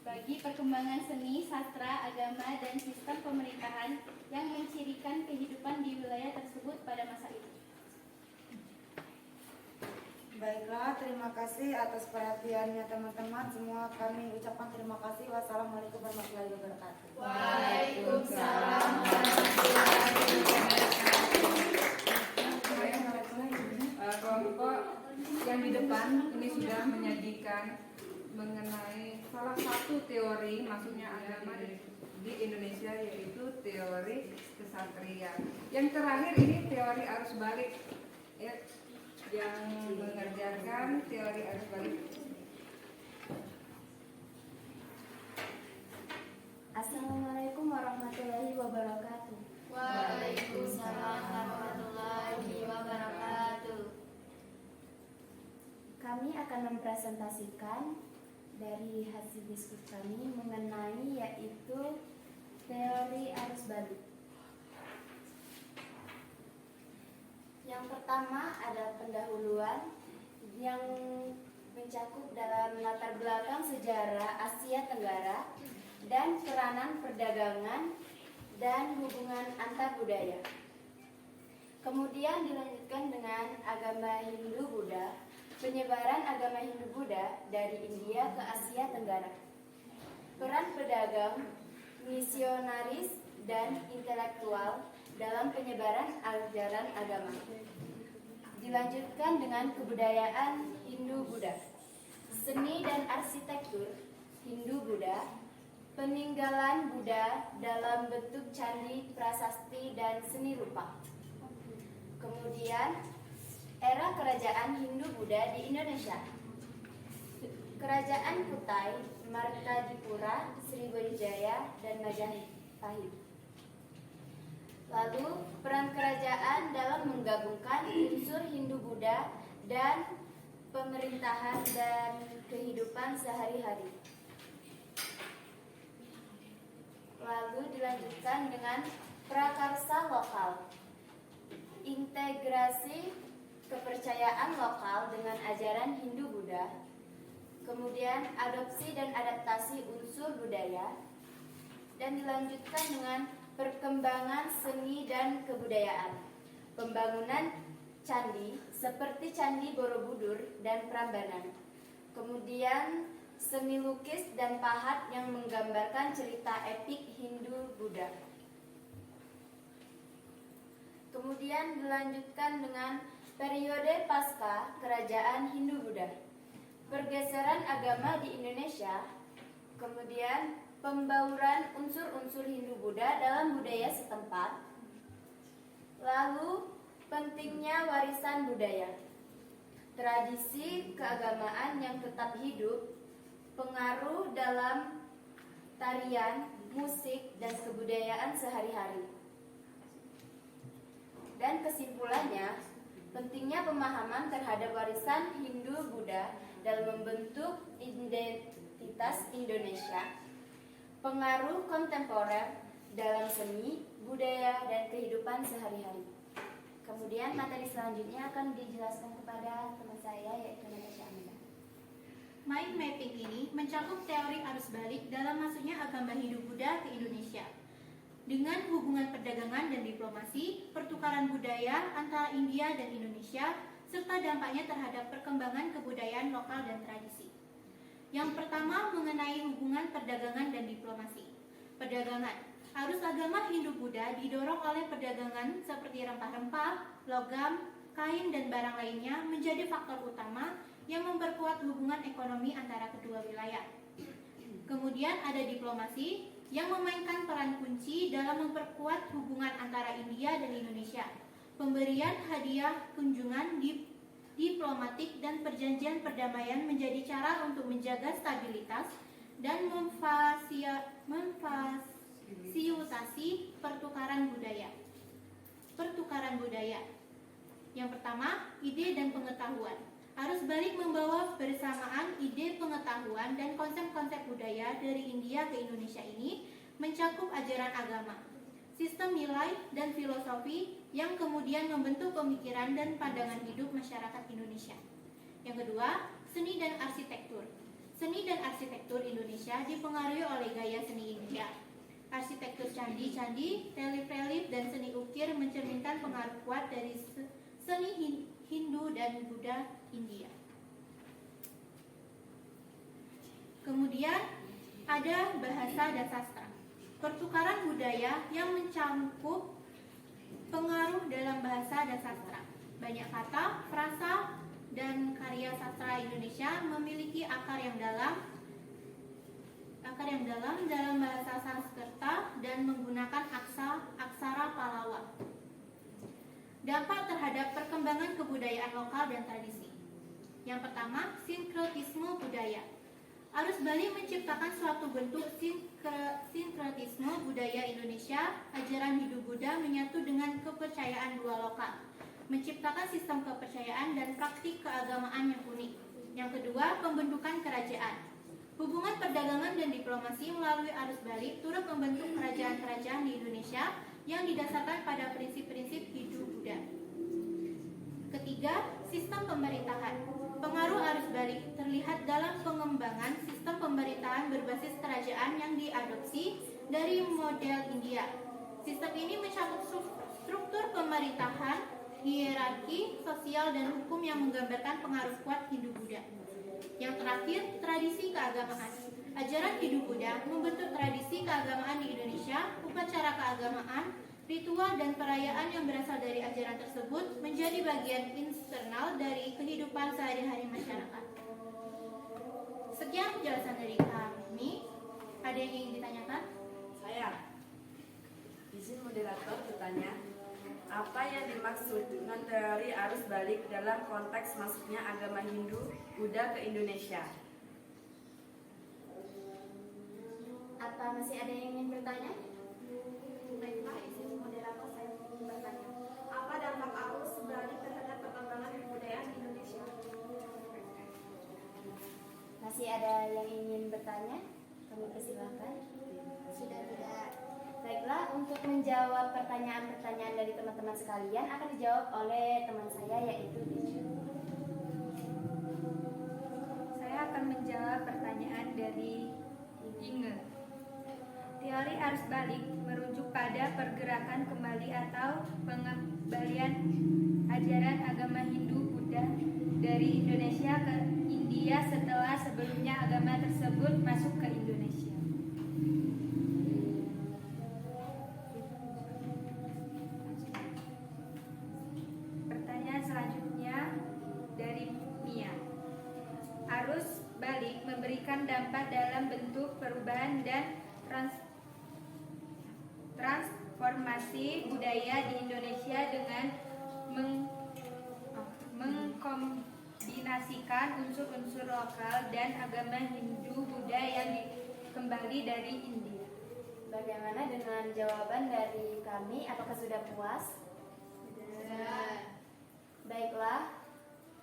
bagi perkembangan seni, sastra, agama, dan sistem pemerintahan yang mencirikan kehidupan di wilayah tersebut pada masa itu. Baiklah, terima kasih atas perhatiannya teman-teman. Semua kami ucapkan terima kasih. Wassalamualaikum warahmatullahi wabarakatuh. Waalaikumsalam. Kelompok yang di depan ini sudah menyajikan mengenai salah satu teori masuknya agama di Indonesia, yaitu teori kesatria. Yang terakhir ini teori arus balik, ya, yang mengerjakan teori arus balik. Assalamualaikum warahmatullahi wabarakatuh. Waalaikumsalam warahmatullahi wabarakatuh. Kami akan mempresentasikan dari hasil diskusi kami mengenai yaitu teori arus balik. Yang pertama ada pendahuluan yang mencakup dalam latar belakang sejarah Asia Tenggara dan peranan perdagangan dan hubungan antar budaya. Kemudian dilanjutkan dengan agama Hindu-Buddha, penyebaran agama Hindu-Buddha dari India ke Asia Tenggara. Peran pedagang, misionaris, dan intelektual dalam penyebaran ajaran agama. Dilanjutkan dengan kebudayaan Hindu-Buddha, seni dan arsitektur Hindu-Buddha, peninggalan Buddha dalam bentuk candi, prasasti, dan seni rupa. Kemudian, era kerajaan Hindu-Buddha di Indonesia. Kerajaan Kutai, Martadipura, Sriwijaya, dan Majapahit. Lalu, peran kerajaan dalam menggabungkan unsur Hindu-Buddha dan pemerintahan dan kehidupan sehari-hari. Lalu dilanjutkan dengan prakarsa lokal, integrasi kepercayaan lokal dengan ajaran Hindu-Buddha, kemudian adopsi dan adaptasi unsur budaya, dan dilanjutkan dengan perkembangan seni dan kebudayaan, pembangunan candi seperti Candi Borobudur dan Prambanan, kemudian seni lukis dan pahat yang menggambarkan cerita epik Hindu-Buddha. Kemudian dilanjutkan dengan periode pasca kerajaan Hindu-Buddha, pergeseran agama di Indonesia, kemudian pembauran unsur-unsur Hindu-Buddha dalam budaya setempat, lalu pentingnya warisan budaya, tradisi keagamaan yang tetap hidup, pengaruh dalam tarian, musik, dan kebudayaan sehari-hari. Dan kesimpulannya, pentingnya pemahaman terhadap warisan Hindu-Buddha dalam membentuk identitas Indonesia, pengaruh kontemporer dalam seni, budaya, dan kehidupan sehari-hari. Kemudian materi selanjutnya akan dijelaskan kepada teman saya, yaitu Natasha Amanda. Mind mapping ini mencakup teori arus balik dalam masuknya agama Hindu-Buddha ke Indonesia, dengan hubungan perdagangan dan diplomasi, pertukaran budaya antara India dan Indonesia, serta dampaknya terhadap perkembangan kebudayaan lokal dan tradisi. Yang pertama mengenai hubungan perdagangan dan diplomasi. Perdagangan. Arus agama Hindu-Buddha didorong oleh perdagangan seperti rempah-rempah, logam, kain, dan barang lainnya menjadi faktor utama yang memperkuat hubungan ekonomi antara kedua wilayah. Kemudian ada diplomasi yang memainkan peran kunci dalam memperkuat hubungan antara India dan Indonesia. Pemberian hadiah, kunjungan, diplomatik, dan perjanjian perdamaian menjadi cara untuk menjaga stabilitas dan memfasilitasi pertukaran budaya. Pertukaran budaya. Yang pertama, ide dan pengetahuan. Arus balik membawa bersamaan ide pengetahuan dan konsep-konsep budaya dari India ke Indonesia ini mencakup ajaran agama, sistem nilai dan filosofi yang kemudian membentuk pemikiran dan pandangan hidup masyarakat Indonesia. Yang kedua, seni dan arsitektur. Seni dan arsitektur Indonesia dipengaruhi oleh gaya seni India. Arsitektur candi-candi, relief-relief, dan seni ukir mencerminkan pengaruh kuat dari seni Hindu dan Buddha India. Kemudian ada bahasa dan sastra. Pertukaran budaya yang mencakup pengaruh dalam bahasa dan sastra. Banyak kata, frasa, dan karya sastra Indonesia memiliki akar yang dalam dalam bahasa Sanskerta dan menggunakan aksara Pallawa. Dampak terhadap perkembangan kebudayaan lokal dan tradisi. Yang pertama, sinkretisme budaya. Arus balik menciptakan suatu bentuk sinkretisme budaya Indonesia. Ajaran hidup Buddha menyatu dengan kepercayaan dua lokal, menciptakan sistem kepercayaan dan praktik keagamaan yang unik. Yang kedua, pembentukan kerajaan. Hubungan perdagangan dan diplomasi melalui arus balik turut membentuk kerajaan-kerajaan di Indonesia yang didasarkan pada prinsip-prinsip hidup Buddha. Ketiga, sistem pemerintahan. Pengaruh arus balik terlihat dalam pengembangan sistem pemerintahan berbasis kerajaan yang diadopsi dari model India. Sistem ini mencakup struktur pemerintahan, hierarki, sosial, dan hukum yang menggambarkan pengaruh kuat Hindu-Buddha. Yang terakhir, tradisi keagamaan. Ajaran hidup Buddha membentuk tradisi keagamaan di Indonesia. Upacara keagamaan, ritual, dan perayaan yang berasal dari ajaran tersebut menjadi bagian internal dari kehidupan sehari-hari masyarakat. Sekian penjelasan dari kami. Ada yang ingin ditanyakan? Saya. Izin moderator bertanya. Apa yang dimaksud dengan teori arus balik dalam konteks masuknya agama Hindu Buddha ke Indonesia? Apa masih ada yang ingin bertanya? Baiklah, izin moderator saya bertanya. Apa dampak arus balik terhadap perkembangan kebudayaan di Indonesia? Masih ada yang ingin bertanya? Kami persilahkan. Sudah tidak. Baiklah, untuk menjawab pertanyaan-pertanyaan dari teman-teman sekalian akan dijawab oleh teman saya, yaitu Deju. Saya akan menjawab pertanyaan dari Inge. Teori arus balik merujuk pada pergerakan kembali atau pengembalian ajaran agama Hindu Buddha dari Indonesia ke India setelah sebelumnya agama tersebut masuk ke Indonesia. Pertanyaan selanjutnya dari Mia. Arus balik memberikan dampak dalam bentuk perubahan dan transformasi budaya di Indonesia dengan mengkombinasikan unsur-unsur lokal dan agama Hindu-Buddha yang kembali dari India. Bagaimana dengan jawaban dari kami? Apakah sudah puas? Sudah. Baiklah,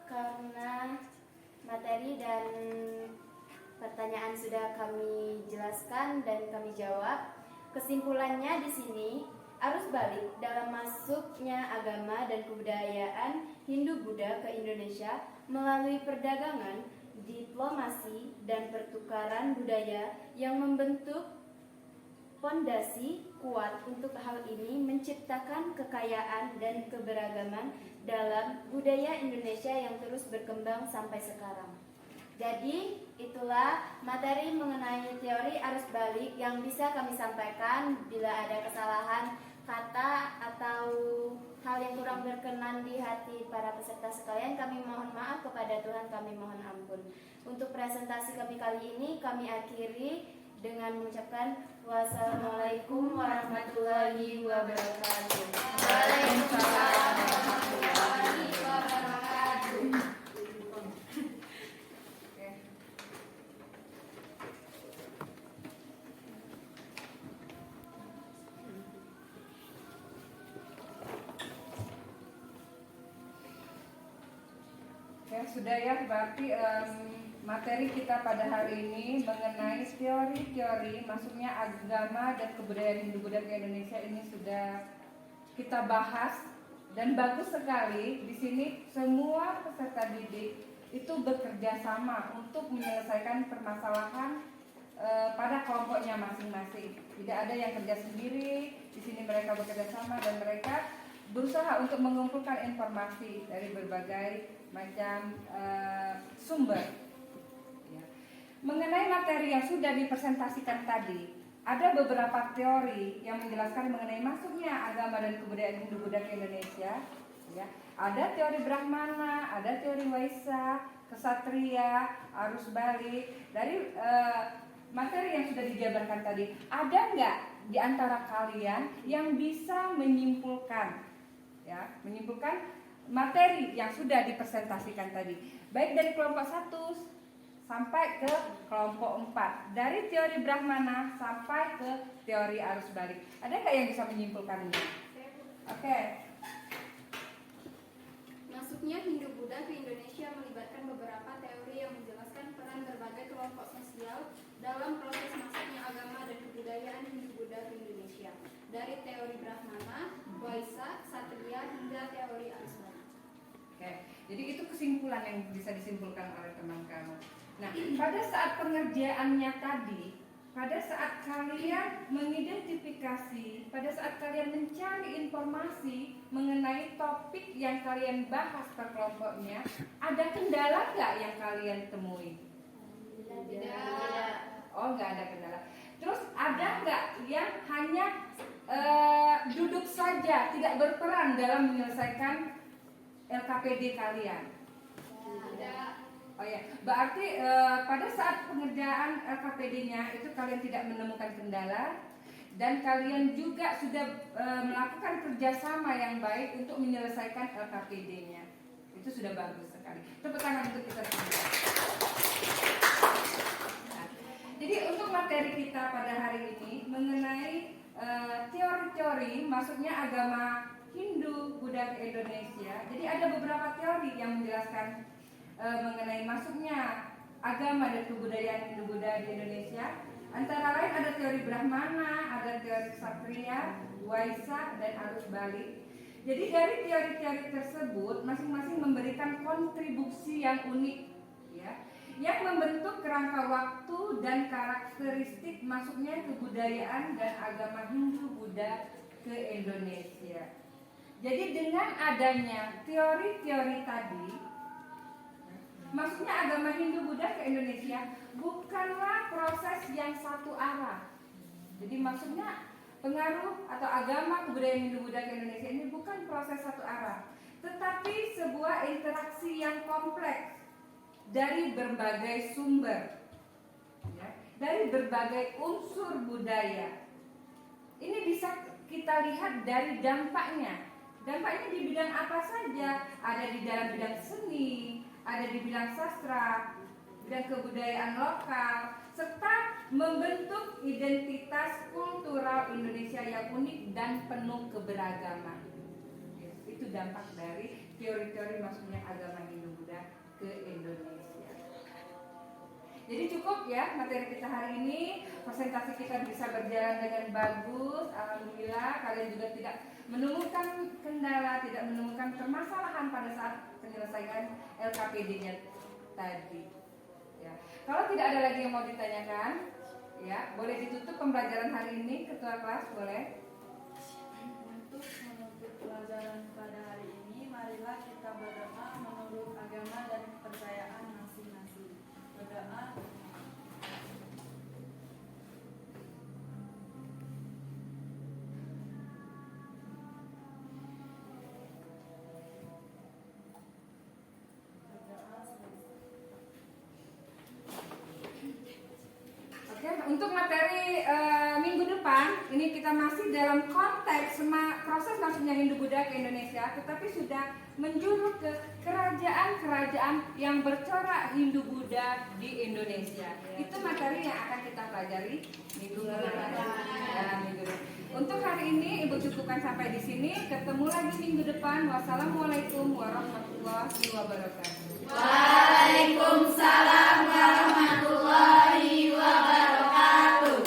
karena materi dan pertanyaan sudah kami jelaskan dan kami jawab, kesimpulannya di sini, arus balik dalam masuknya agama dan kebudayaan Hindu-Buddha ke Indonesia melalui perdagangan, diplomasi, dan pertukaran budaya yang membentuk fondasi kuat untuk hal ini menciptakan kekayaan dan keberagaman dalam budaya Indonesia yang terus berkembang sampai sekarang. Jadi, itulah materi mengenai teori arus balik yang bisa kami sampaikan. Bila ada kesalahan kata atau hal yang kurang berkenan di hati para peserta sekalian, kami mohon maaf, kepada Tuhan kami mohon ampun. Untuk presentasi kami kali ini kami akhiri dengan mengucapkan wassalamualaikum warahmatullahi wabarakatuh. Waalaikumsalam warahmatullahi wabarakatuh. Ya sudah ya, berarti materi kita pada hari ini mengenai teori-teori masuknya agama dan kebudayaan Hindu-Buddha ke Indonesia ini sudah kita bahas, dan bagus sekali di sini semua peserta didik itu bekerja sama untuk menyelesaikan permasalahan pada kelompoknya masing-masing. Tidak ada yang kerja sendiri, di sini mereka bekerja sama dan mereka berusaha untuk mengumpulkan informasi dari berbagai macam sumber. Mengenai materi yang sudah dipresentasikan tadi, ada beberapa teori yang menjelaskan mengenai masuknya agama dan kebudayaan Hindu-Buddha ke Indonesia. Ya, ada teori Brahmana, ada teori Waisa, Kesatria, arus balik. Dari materi yang sudah dijabarkan tadi, ada nggak di antara kalian yang bisa menyimpulkan, ya, menyimpulkan materi yang sudah dipresentasikan tadi, baik dari kelompok 1 sampai ke kelompok 4, dari teori Brahmana sampai ke teori arus balik. Ada nggak yang bisa menyimpulkannya? Oke. Masuknya Hindu-Buddha ke Indonesia melibatkan beberapa teori yang menjelaskan peran berbagai kelompok sosial dalam proses masuknya agama dan kebudayaan Hindu-Buddha ke Indonesia, dari teori Brahmana, Waisa, Ksatria hingga teori arus balik. Oke, jadi itu kesimpulan yang bisa disimpulkan oleh teman kamu. Nah, pada saat pengerjaannya tadi, pada saat kalian mengidentifikasi, pada saat kalian mencari informasi mengenai topik yang kalian bahas per kelompoknya, ada kendala nggak yang kalian temui? Tidak. Oh, nggak ada kendala. Terus ada nggak yang hanya duduk saja, tidak berperan dalam menyelesaikan LKPD kalian? Tidak. Oh ya, berarti pada saat pengerjaan LKPD-nya itu kalian tidak menemukan kendala, dan kalian juga sudah melakukan kerjasama yang baik untuk menyelesaikan LKPD-nya. Itu sudah bagus sekali. Tepuk tangan untuk kita semua. Nah, jadi untuk materi kita pada hari ini mengenai teori-teori masuknya agama Hindu Buddha ke Indonesia. Jadi ada beberapa teori yang menjelaskan mengenai masuknya agama dan kebudayaan Hindu Buddha di Indonesia. Antara lain ada teori Brahmana, ada teori Ksatria, Waisa, dan arus balik. Jadi dari teori-teori tersebut masing-masing memberikan kontribusi yang unik, ya, yang membentuk kerangka waktu dan karakteristik masuknya kebudayaan dan agama Hindu Buddha ke Indonesia. Jadi dengan adanya teori-teori tadi, masuknya agama Hindu-Buddha ke Indonesia bukanlah proses yang satu arah. Jadi maksudnya pengaruh atau agama kebudayaan Hindu-Buddha ke Indonesia ini bukan proses satu arah, tetapi sebuah interaksi yang kompleks dari berbagai sumber, ya, dari berbagai unsur budaya. Ini bisa kita lihat dari dampaknya. Dampaknya di bidang apa saja? Ada di dalam bidang seni, ada di bidang sastra, bidang kebudayaan lokal, serta membentuk identitas kultural Indonesia yang unik dan penuh keberagaman. Itu dampak dari teori-teori masuknya agama Hindu-Buddha ke Indonesia. Jadi cukup ya materi kita hari ini. Presentasi kita bisa berjalan dengan bagus. Alhamdulillah kalian juga tidak menemukan kendala, tidak menemukan permasalahan pada saat penyelesaian LKPD-nya tadi. Ya. Kalau tidak ada lagi yang mau ditanyakan, ya boleh ditutup pembelajaran hari ini. Ketua kelas boleh. Untuk menutup pelajaran pada hari ini, marilah kita berdoa menurut agama dan kepercayaan masing-masing. Berdoa. Untuk materi minggu depan ini kita masih dalam konteks proses masuknya Hindu-Buddha ke Indonesia, tetapi sudah menjurus ke kerajaan-kerajaan yang bercorak Hindu-Buddha di Indonesia. Itu materi yang akan kita pelajari minggu depan. Untuk hari ini Ibu cukupkan sampai di sini. Ketemu lagi minggu depan. Wassalamualaikum warahmatullahi wabarakatuh. Waalaikumsalam warahmatullahi wabarakatuh.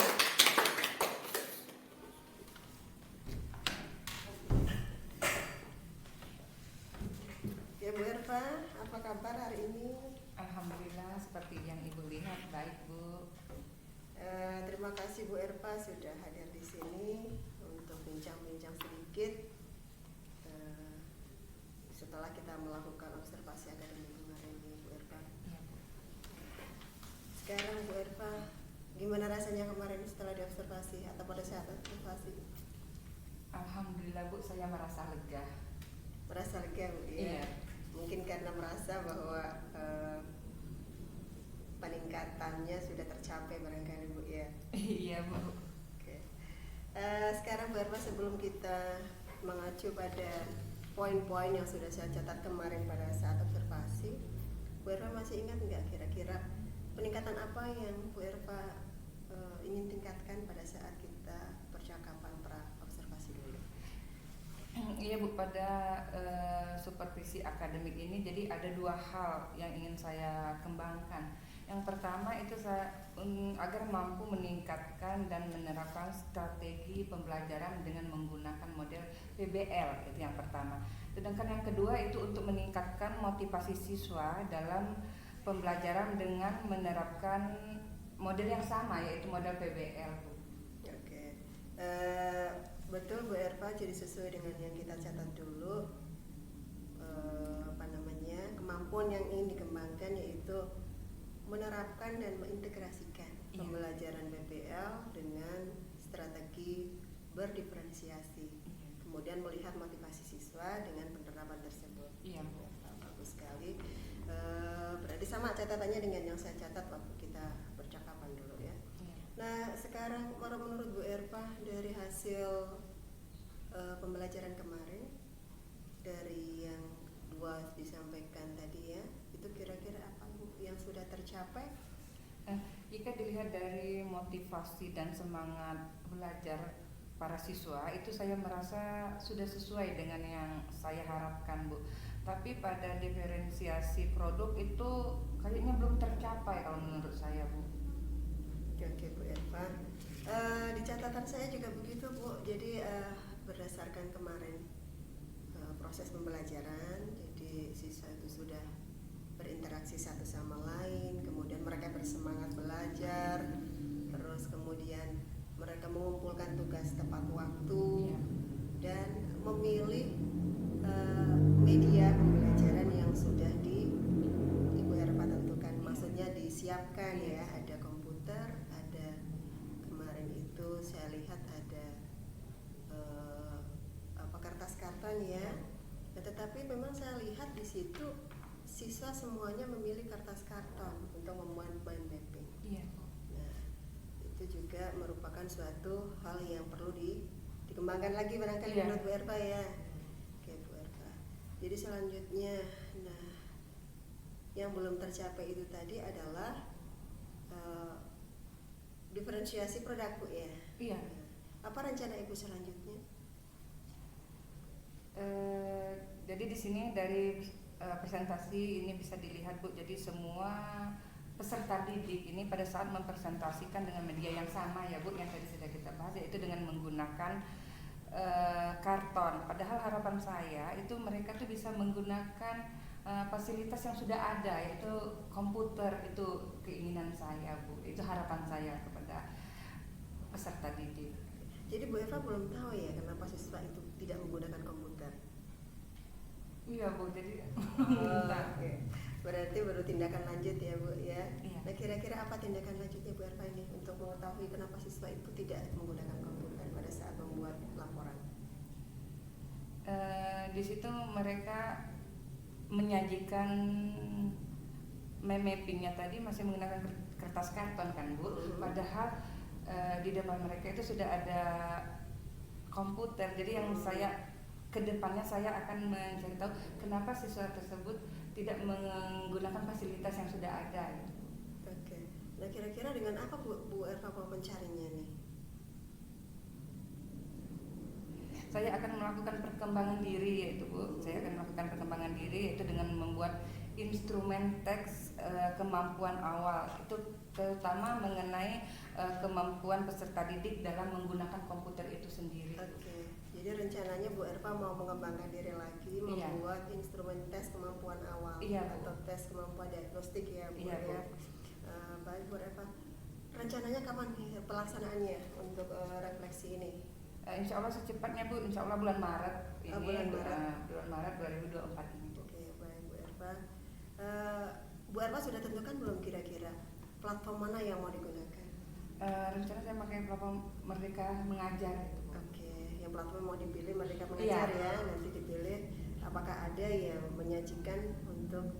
Ya Bu Erva, apa kabar hari ini? Alhamdulillah seperti yang Ibu lihat baik Bu. Terima kasih Bu Erva sudah hadir di sini untuk bincang-bincang sedikit setelah kita melakukan observasi akademik kemarin ini Bu Erva. Ya, Bu. Sekarang Bu Erva, gimana rasanya kemarin setelah diobservasi atau pada saat observasi? Alhamdulillah Bu, saya merasa lega. Merasa lega Bu ya? Iya. Mungkin karena merasa bahwa peningkatannya sudah tercapai barangkali Bu ya. Iya Bu. Oke. Sekarang Bu Erva, sebelum kita mengacu pada poin-poin yang sudah saya catat kemarin pada saat observasi, Bu Erva masih ingat nggak kira-kira peningkatan apa yang Bu Erva ingin tingkatkan pada saat kita percakapan pra-observasi dulu? Iya Bu, pada supervisi akademik ini jadi ada dua hal yang ingin saya kembangkan. Yang pertama itu agar mampu meningkatkan dan menerapkan strategi pembelajaran dengan menggunakan model PBL, itu yang pertama. Sedangkan yang kedua itu untuk meningkatkan motivasi siswa dalam pembelajaran dengan menerapkan model yang sama, yaitu model PBL Bu. Oke. Betul Bu Erva, jadi sesuai dengan yang kita catat dulu, kemampuan yang ingin dikembangkan yaitu menerapkan dan mengintegrasikan pembelajaran PBL dengan strategi berdiferensiasi, kemudian melihat motivasi siswa dengan penerapan tersebut. Iya. Bagus sekali. Berarti sama catatannya dengan yang saya catat waktu kita percakapan dulu ya. Iya. Nah sekarang menurut Bu Erva, dari hasil pembelajaran kemarin, dari yang dua disampaikan tadi ya, itu kira-kira apa Bu yang sudah tercapai? Jika dilihat dari motivasi dan semangat belajar para siswa, itu saya merasa sudah sesuai dengan yang saya harapkan Bu. Tapi pada diferensiasi produk itu kayaknya belum tercapai kalau menurut saya Bu. Oke Bu Erva, di catatan saya juga begitu Bu. Jadi berdasarkan kemarin proses pembelajaran, jadi siswa itu sudah berinteraksi satu sama lain, kemudian mereka bersemangat belajar, terus kemudian mereka mengumpulkan tugas tepat waktu dan memilih media pembelajaran yang sudah Ibu Erva tentukan, maksudnya disiapkan ya, ada komputer, ada kemarin itu saya lihat ada kertas karton ya. Nah, tetapi memang saya lihat di situ siswa semuanya memilih kertas karton untuk membuat mind mapping. Iya. Nah, itu juga merupakan suatu hal yang perlu dikembangkan lagi barangkali menurut Bu Erva ya. Oke Bu Erva. Jadi selanjutnya, nah yang belum tercapai itu tadi adalah diferensiasi produk Bu ya. Iya. Nah, apa rencana Ibu selanjutnya? Jadi di sini dari presentasi ini bisa dilihat Bu, jadi semua peserta didik ini pada saat mempresentasikan dengan media yang sama ya Bu, yang tadi sudah kita bahas, yaitu dengan menggunakan karton. Padahal harapan saya itu mereka tuh bisa menggunakan fasilitas yang sudah ada, yaitu komputer. Itu keinginan saya Bu, itu harapan saya kepada peserta didik. Jadi Bu Eva belum tahu ya kenapa siswa itu tidak menggunakan komputer. Iya Bu, jadi okay. Berarti baru tindakan lanjut ya Bu ya. Iya. Nah kira-kira apa tindakan lanjutnya Bu Eva ini untuk mengetahui kenapa siswa itu tidak menggunakan komputer pada saat membuat laporan? Di situ mereka menyajikan mappingnya tadi masih menggunakan kertas karton kan Bu. Padahal di depan mereka itu sudah ada komputer. Jadi yang saya kedepannya saya akan mencari tahu kenapa siswa tersebut tidak menggunakan fasilitas yang sudah ada. Oke. Nah kira-kira dengan apa Bu Eva mau mencarinya nih? saya akan melakukan perkembangan diri, yaitu Bu. Saya akan melakukan perkembangan diri yaitu dengan membuat instrumen teks kemampuan awal, itu terutama mengenai kemampuan peserta didik dalam menggunakan komputer itu sendiri. Oke. Jadi rencananya Bu Erva mau mengembangkan diri lagi, Iya. membuat instrumen tes kemampuan awal Iya, Bu. atau tes kemampuan diagnostik ya Bu. Iya, Bu. Ya. Baik Bu Erva. Rencananya kapan nih pelaksanaannya untuk refleksi ini? Insya Allah secepatnya Bu, insya Allah bulan Maret ini, Bulan Maret. bulan Maret 2024 ini. Oke, baik Bu Erva. Bu Erva sudah tentukan belum kira-kira platform mana yang mau digunakan? Rencana saya pakai platform Merdeka Mengajar itu Bu. Oke, yang platform mau dipilih Merdeka Mengajar Iya. ya, nanti dipilih apakah ada yang menyajikan untuk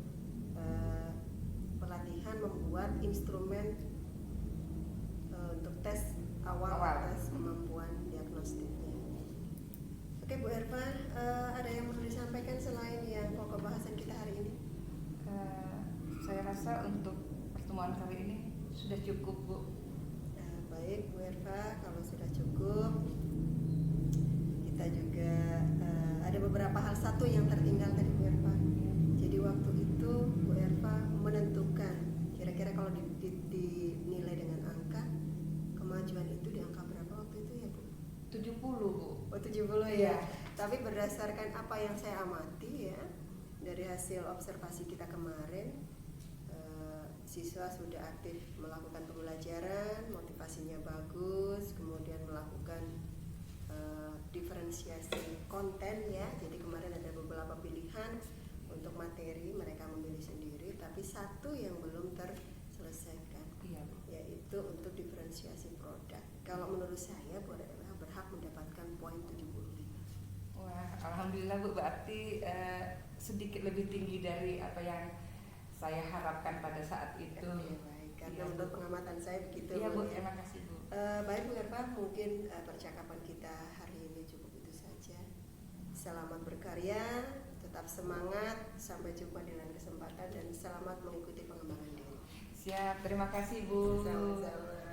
pelatihan membuat instrumen untuk tes awal. Tes kemampuan diagnostiknya. Oke Bu Erva, ada yang perlu disampaikan selain yang pokok bahasan kita hari ini? Saya rasa untuk pertemuan kali ini sudah cukup Bu. Baik Bu Erva, kalau sudah cukup, kita juga ada beberapa hal satu yang tertinggal tadi Bu Erva. Jadi waktu itu Bu Erva menentukan kira-kira kalau dinilai dengan angka, kemajuan itu di angka berapa waktu itu ya Bu? 70 Bu. Oh 70 ya. Tapi berdasarkan apa yang saya amati ya, dari hasil observasi kita kemarin, siswa sudah aktif melakukan pembelajaran, motivasinya bagus, kemudian melakukan diferensiasi konten ya. Jadi kemarin ada beberapa pilihan untuk materi, mereka memilih sendiri, tapi satu yang belum terselesaikan, Iya Bu. yaitu untuk diferensiasi produk. Kalau menurut saya berhak mendapatkan poin 75. Wah, alhamdulillah Bu, berarti sedikit lebih tinggi dari apa yang saya harapkan pada saat itu. Oke, baik. Karena Iya, menurut Bu. pengamatan saya begitu. Iya Bu, ya. terima kasih Bu. Baik Bu Erva, mungkin percakapan kita hari ini cukup itu saja. Selamat berkarya, tetap semangat, sampai jumpa di lain kesempatan dan selamat mengikuti pengembangan diri. Siap, terima kasih Bu. Sama-sama.